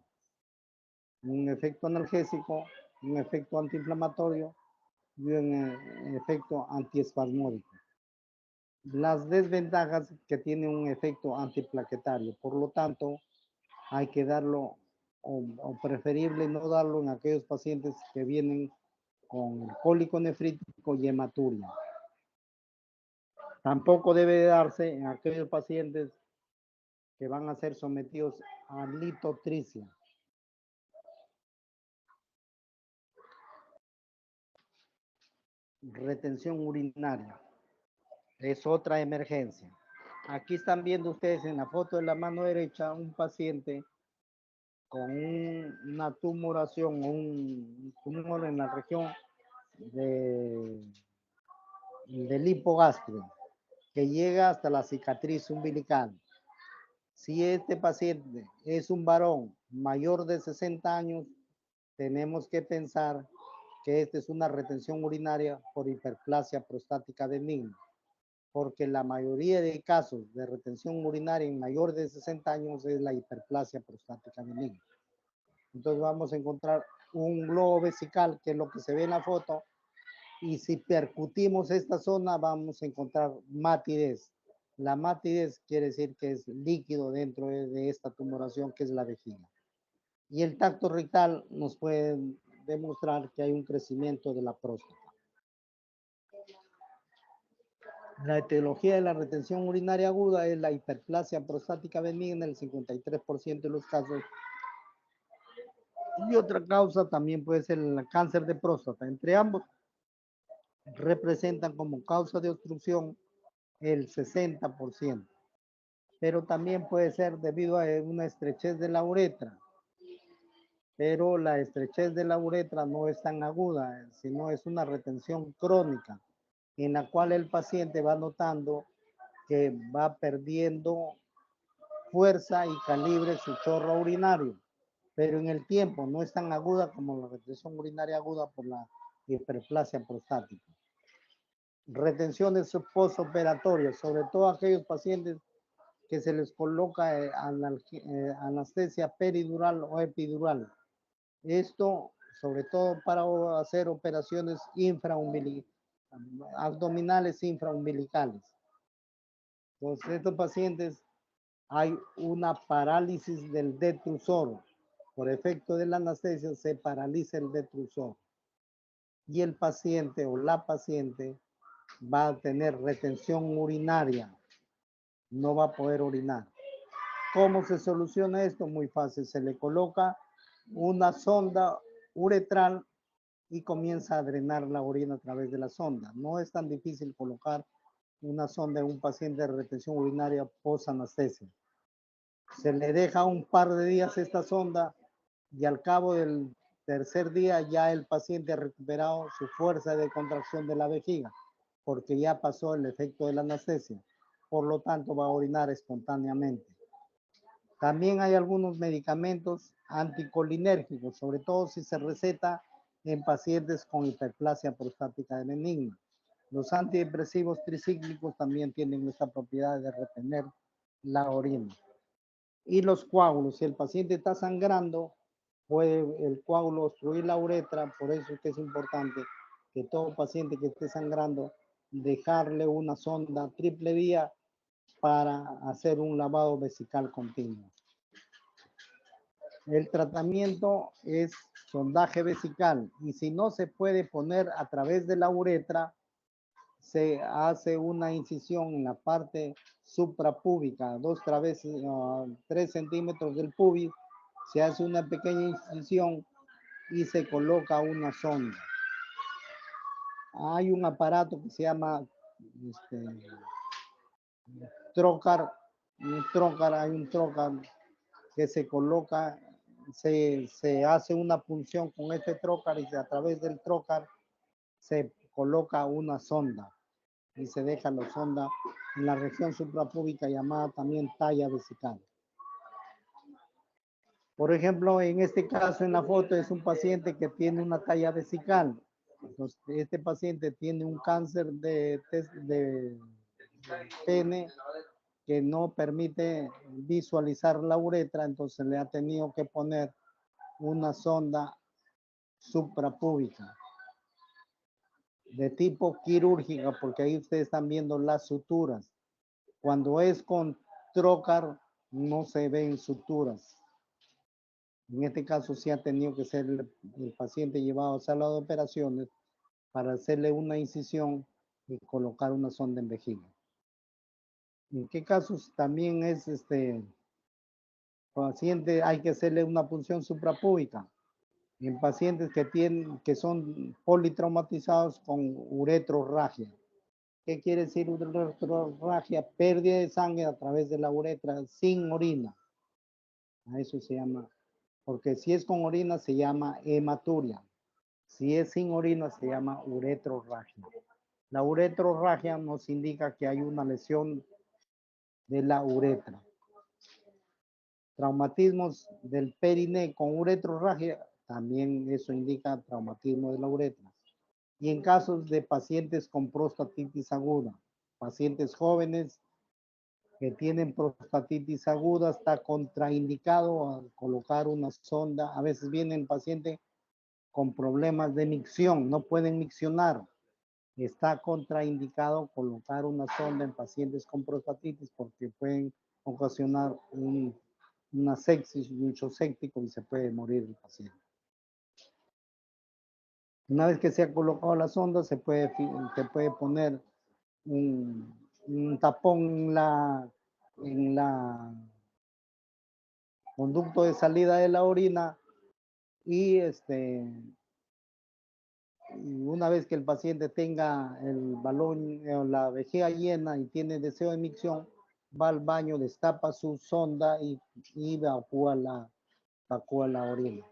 Speaker 1: Un efecto analgésico, un efecto antiinflamatorio y un efecto antiespasmódico. Las desventajas que tiene un efecto antiplaquetario, por lo tanto, hay que darlo o preferible no darlo en aquellos pacientes que vienen con cólico nefrítico y hematuria. Tampoco debe darse en aquellos pacientes que van a ser sometidos a litotricia. Retención urinaria. Es otra emergencia. Aquí están viendo ustedes en la foto de la mano derecha un paciente con una tumoración, un tumor en la región del hipogastrio que llega hasta la cicatriz umbilical. Si este paciente es un varón mayor de 60 años, tenemos que pensar que esta es una retención urinaria por hiperplasia prostática benigna, porque la mayoría de casos de retención urinaria en mayor de 60 años es la hiperplasia prostática benigna. Entonces vamos a encontrar un globo vesical, que es lo que se ve en la foto, y si percutimos esta zona vamos a encontrar matidez. La matidez quiere decir que es líquido dentro de esta tumoración que es la vejiga. Y el tacto rectal nos puede demostrar que hay un crecimiento de la próstata. La etiología de la retención urinaria aguda es la hiperplasia prostática benigna en el 53% de los casos. Y otra causa también puede ser el cáncer de próstata. Entre ambos representan como causa de obstrucción el 60%. Pero también puede ser debido a una estrechez de la uretra. pero la estrechez de la uretra no es tan aguda, sino es una retención crónica, en la cual el paciente va notando que va perdiendo fuerza y calibre su chorro urinario, pero en el tiempo no es tan aguda como la retención urinaria aguda por la hiperplasia prostática. Retenciones postoperatorias, sobre todo aquellos pacientes que se les coloca anestesia peridural o epidural. Esto, sobre todo para hacer operaciones abdominales infraumbilicales. Entonces, estos pacientes hay una parálisis del detrusor. Por efecto de la anestesia se paraliza el detrusor. Y el paciente o la paciente va a tener retención urinaria. No va a poder orinar. ¿Cómo se soluciona esto? Muy fácil. Se le coloca una sonda uretral y comienza a drenar la orina a través de la sonda. No es tan difícil colocar una sonda en un paciente de retención urinaria post-anestesia. Se le deja un par de días esta sonda y al cabo del tercer día ya el paciente ha recuperado su fuerza de contracción de la vejiga porque ya pasó el efecto de la anestesia. Por lo tanto, va a orinar espontáneamente. También hay algunos medicamentos anticolinérgicos, sobre todo si se receta en pacientes con hiperplasia prostática benigna. Los antidepresivos tricíclicos también tienen esta propiedad de retener la orina. Y los coágulos, si el paciente está sangrando, puede el coágulo obstruir la uretra, por eso es que es importante que todo paciente que esté sangrando, dejarle una sonda triple vía para hacer un lavado vesical continuo. El tratamiento es sondaje vesical y si no se puede poner a través de la uretra, se hace una incisión en la parte suprapúbica, 3 centímetros del pubis, se hace una pequeña incisión y se coloca una sonda. Hay un aparato que se llama trocar, hay un trocar que se coloca, se hace una punción con este trocar y a través del trocar se coloca una sonda y se deja la sonda en la región suprapúbica llamada también talla vesical. Por ejemplo, en este caso en la foto es un paciente que tiene una talla vesical. Entonces, este paciente tiene un cáncer de pene que no permite visualizar la uretra, entonces le ha tenido que poner una sonda suprapúbica de tipo quirúrgica, porque ahí ustedes están viendo las suturas. Cuando es con trocar, no se ven suturas. En este caso sí ha tenido que ser el paciente llevado a sala de operaciones para hacerle una incisión y colocar una sonda en vejiga. ¿En qué casos también es paciente hay que hacerle una punción suprapúbica? En pacientes que son politraumatizados con uretrorragia. ¿Qué quiere decir uretrorragia? Pérdida de sangre a través de la uretra sin orina. A eso se llama, porque si es con orina se llama hematuria. Si es sin orina se llama uretrorragia. La uretrorragia nos indica que hay una lesión de la uretra. Traumatismos del periné con uretrorragia, también eso indica traumatismo de la uretra. Y en casos de pacientes con prostatitis aguda, pacientes jóvenes que tienen prostatitis aguda, está contraindicado a colocar una sonda. A veces viene el paciente con problemas de micción, no pueden miccionar. Está contraindicado colocar una sonda en pacientes con prostatitis porque pueden ocasionar una sepsis, un shock séptico y se puede morir el paciente. Una vez que se ha colocado la sonda, se puede poner un tapón en la conducto de salida de la orina y una vez que el paciente tenga el balón o la vejiga llena y tiene deseo de micción, va al baño, destapa su sonda y evacúa la orina.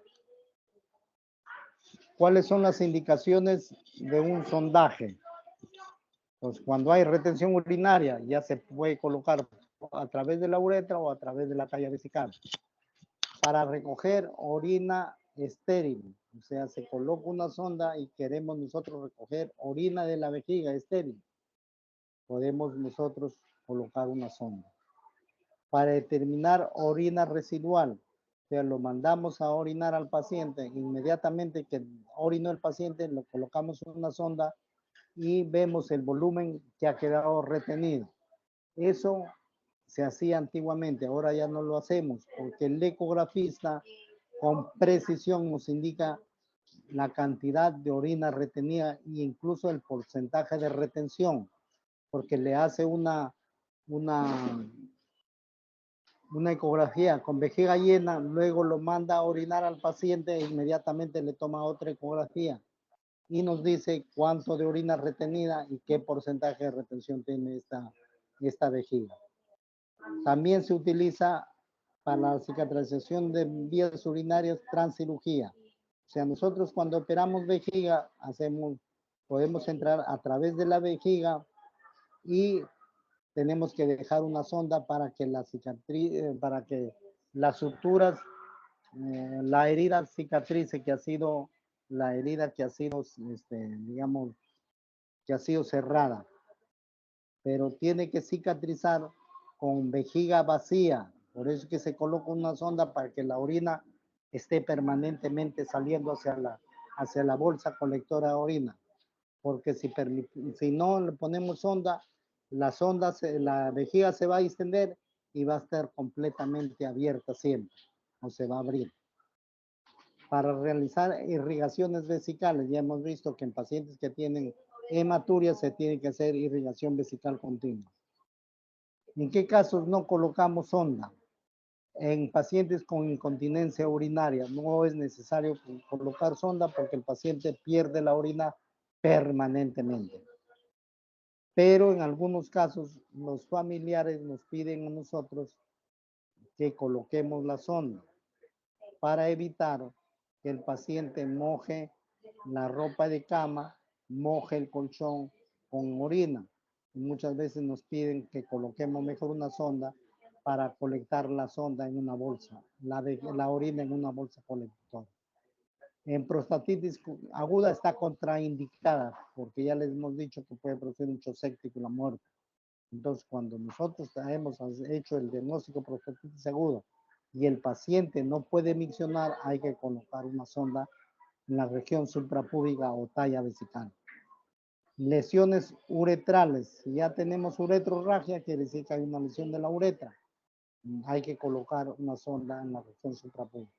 Speaker 1: ¿Cuáles son las indicaciones de un sondaje? Pues cuando hay retención urinaria, ya se puede colocar a través de la uretra o a través de la talla vesical. Para recoger orina estéril, o sea, se coloca una sonda y queremos nosotros recoger orina de la vejiga estéril, podemos nosotros colocar una sonda. Para determinar orina residual, o sea, lo mandamos a orinar al paciente, inmediatamente que orinó el paciente, lo colocamos en una sonda y vemos el volumen que ha quedado retenido. Eso se hacía antiguamente, ahora ya no lo hacemos, porque el ecografista con precisión nos indica la cantidad de orina retenida e incluso el porcentaje de retención, porque le hace una ecografía con vejiga llena, luego lo manda a orinar al paciente e inmediatamente le toma otra ecografía y nos dice cuánto de orina retenida y qué porcentaje de retención tiene esta vejiga. También se utiliza para la cicatrización de vías urinarias transcirugía. O sea, nosotros cuando operamos vejiga, podemos entrar a través de la vejiga y tenemos que dejar una sonda para que para que las suturas, la herida cicatrice que ha sido, la herida que ha sido, digamos, que ha sido cerrada. Pero tiene que cicatrizar con vejiga vacía. Por eso es que se coloca una sonda para que la orina esté permanentemente saliendo hacia la bolsa colectora de orina. Porque si no le ponemos sonda, la vejiga se va a distender y va a estar completamente abierta siempre, o se va a abrir. Para realizar irrigaciones vesicales, ya hemos visto que en pacientes que tienen hematuria se tiene que hacer irrigación vesical continua. ¿En qué casos no colocamos sonda? En pacientes con incontinencia urinaria no es necesario colocar sonda porque el paciente pierde la orina permanentemente. Pero en algunos casos los familiares nos piden a nosotros que coloquemos la sonda para evitar que el paciente moje la ropa de cama, moje el colchón con orina. Y muchas veces nos piden que coloquemos mejor una sonda para colectar la sonda en una bolsa, la orina en una bolsa colectora. En prostatitis aguda está contraindicada porque ya les hemos dicho que puede producir un shock séptico y la muerte. Entonces, cuando nosotros hemos hecho el diagnóstico de prostatitis aguda y el paciente no puede miccionar, hay que colocar una sonda en la región suprapúbica o talla vesical. Lesiones uretrales. Si ya tenemos uretrorragia, quiere decir que hay una lesión de la uretra. Hay que colocar una sonda en la región suprapúbica.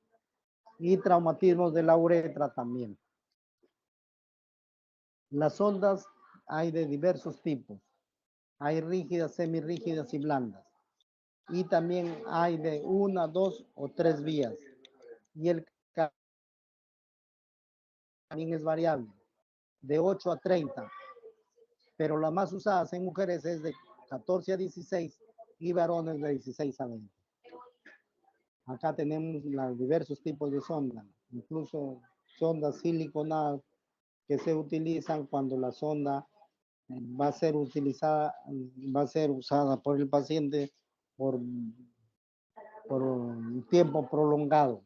Speaker 1: Y traumatismos de la uretra también. Las sondas hay de diversos tipos. Hay rígidas, semirrígidas y blandas. Y también hay de 1, 2 o 3 vías. Y el también es variable, de 8 a 30. Pero las más usadas en mujeres es de 14 a 16 y varones de 16 a 20. Acá tenemos los diversos tipos de sonda, incluso sondas siliconadas que se utilizan cuando la sonda va a ser usada por el paciente por un tiempo prolongado.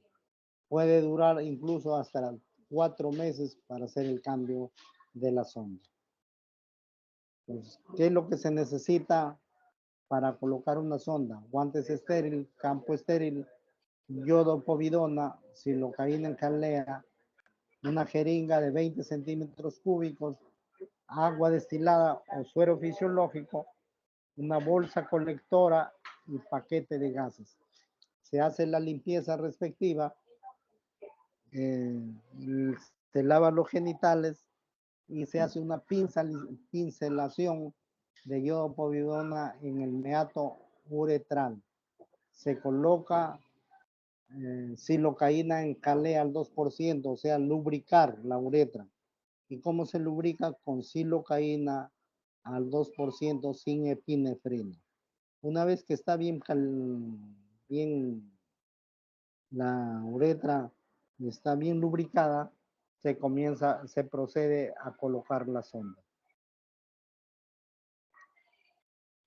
Speaker 1: Puede durar incluso hasta 4 meses para hacer el cambio de la sonda. Pues, ¿qué es lo que se necesita para colocar una sonda? Guantes estéril, campo estéril, yodo povidona, silocaína en calea, una jeringa de 20 centímetros cúbicos, agua destilada o suero fisiológico, una bolsa colectora y paquete de gases. Se hace la limpieza respectiva, se lava los genitales y se hace una pincelación de yodo povidona en el meato uretral. Se coloca silocaína en calea al 2%, o sea, lubricar la uretra. ¿Y cómo se lubrica? Con silocaína al 2% sin epinefrina. Una vez que está bien la uretra está bien lubricada, se procede a colocar la sonda.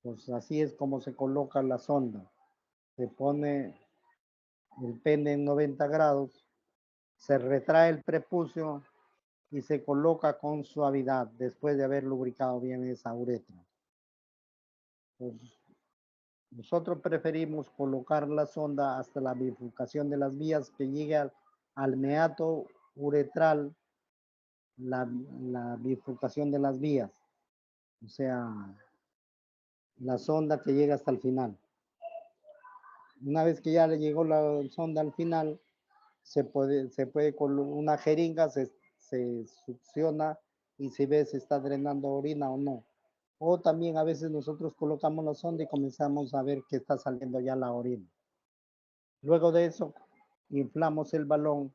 Speaker 1: Pues así es como se coloca la sonda. Se pone el pene en 90 grados, se retrae el prepucio y se coloca con suavidad después de haber lubricado bien esa uretra. Pues, nosotros preferimos colocar la sonda hasta la bifurcación de las vías que llegue al meato uretral, la bifurcación de las vías, o sea, la sonda que llega hasta el final. Una vez que ya le llegó la sonda al final, se puede con una jeringa, se succiona y se ve si está drenando orina o no. O también a veces nosotros colocamos la sonda y comenzamos a ver que está saliendo ya la orina. Luego de eso, inflamos el balón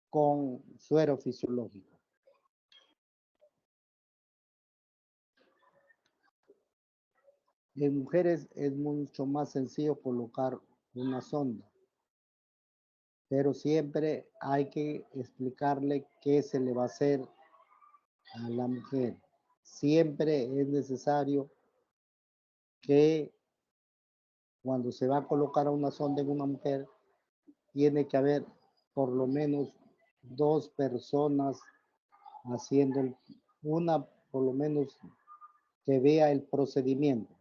Speaker 1: con suero fisiológico. En mujeres es mucho más sencillo colocar una sonda, pero siempre hay que explicarle qué se le va a hacer a la mujer. Siempre es necesario que cuando se va a colocar una sonda en una mujer, tiene que haber por lo menos 2 personas haciendo, una por lo menos que vea el procedimiento.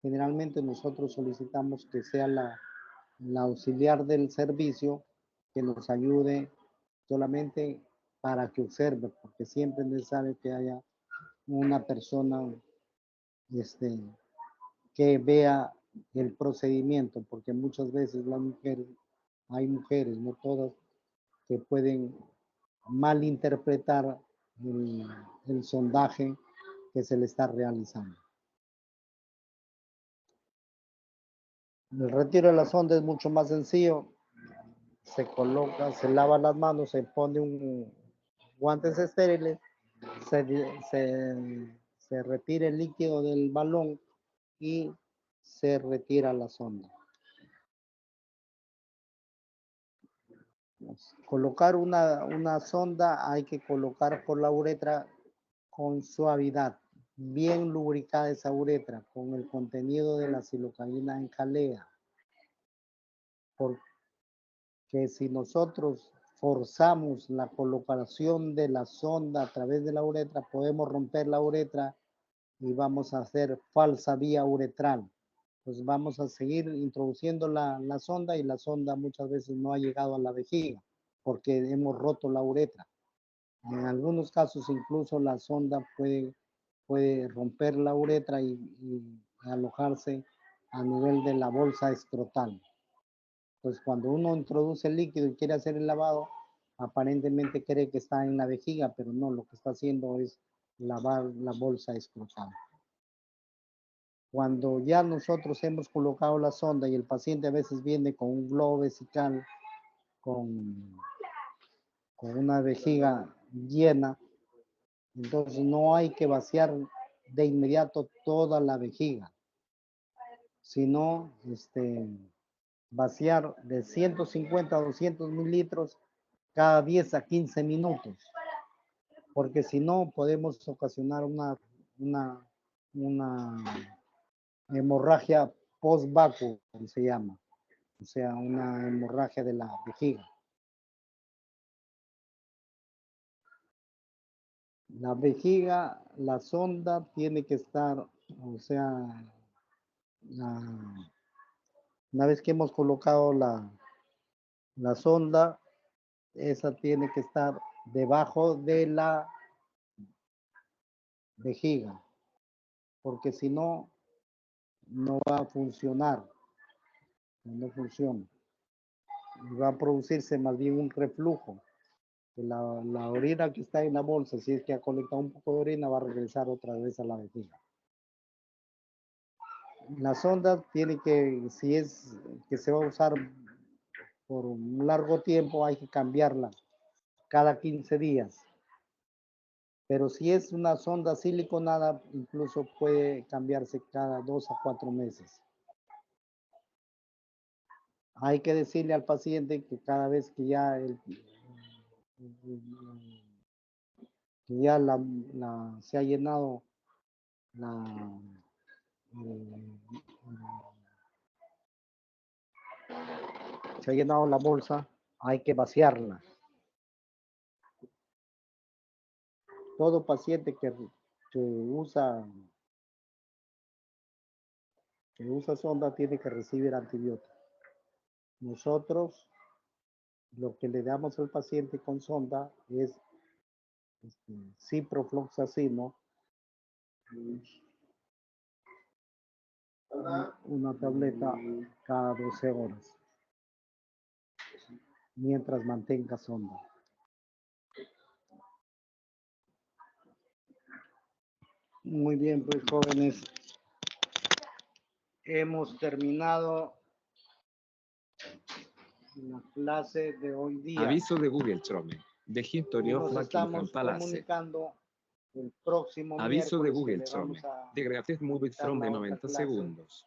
Speaker 1: Generalmente nosotros solicitamos que sea la auxiliar del servicio que nos ayude solamente para que observe, porque siempre es necesario que haya una persona que vea el procedimiento, porque muchas veces las mujeres, hay mujeres, no todas, que pueden malinterpretar el sondaje que se le está realizando. El retiro de la sonda es mucho más sencillo. Se coloca, se lava las manos, se pone guantes estériles, se retira el líquido del balón y se retira la sonda. Colocar una sonda hay que colocar por la uretra con suavidad, bien lubricada esa uretra con el contenido de la silocaína en jalea. Porque si nosotros forzamos la colocación de la sonda a través de la uretra, podemos romper la uretra y vamos a hacer falsa vía uretral. Pues vamos a seguir introduciendo la sonda y la sonda muchas veces no ha llegado a la vejiga porque hemos roto la uretra. En algunos casos incluso la sonda puede romper la uretra y alojarse a nivel de la bolsa escrotal. Pues cuando uno introduce el líquido y quiere hacer el lavado, aparentemente cree que está en la vejiga, pero no, lo que está haciendo es lavar la bolsa escrotal. Cuando ya nosotros hemos colocado la sonda y el paciente a veces viene con un globo vesical, con una vejiga llena, entonces no hay que vaciar de inmediato toda la vejiga, sino vaciar de 150 a 200 mililitros cada 10 a 15 minutos, porque si no podemos ocasionar una hemorragia post-vacuum, se llama, o sea, una hemorragia de la vejiga. La vejiga, la sonda tiene que estar, o sea, una vez que hemos colocado la sonda, esa tiene que estar debajo de la vejiga, porque si no, no va a funcionar, no funciona. Y va a producirse más bien un reflujo. La orina que está en la bolsa, si es que ha colectado un poco de orina, va a regresar otra vez a la vejiga. La sonda tiene que, si es que se va a usar por un largo tiempo, hay que cambiarla cada 15 días. Pero si es una sonda siliconada, incluso puede cambiarse cada 2 a 4 meses. Hay que decirle al paciente que cada vez que ya que ya se ha llenado se ha llenado la bolsa, hay que vaciarla. Todo paciente que usa sonda tiene que recibir antibiótico. Nosotros lo que le damos al paciente con sonda es ciprofloxacino, una tableta cada 12 horas, mientras mantenga sonda. Muy bien, pues jóvenes, hemos terminado la clase de hoy día.
Speaker 3: Aviso de Google Chrome. Deje historia
Speaker 1: Nos
Speaker 3: Buckingham
Speaker 1: estamos
Speaker 3: Palace.
Speaker 1: comunicando el próximo
Speaker 3: Aviso de
Speaker 1: miércoles que
Speaker 3: Google
Speaker 1: le
Speaker 3: Chrome.
Speaker 1: vamos a
Speaker 3: De gratis movie
Speaker 1: dictar
Speaker 3: from de
Speaker 1: la otra
Speaker 3: 90
Speaker 1: clase.
Speaker 3: segundos.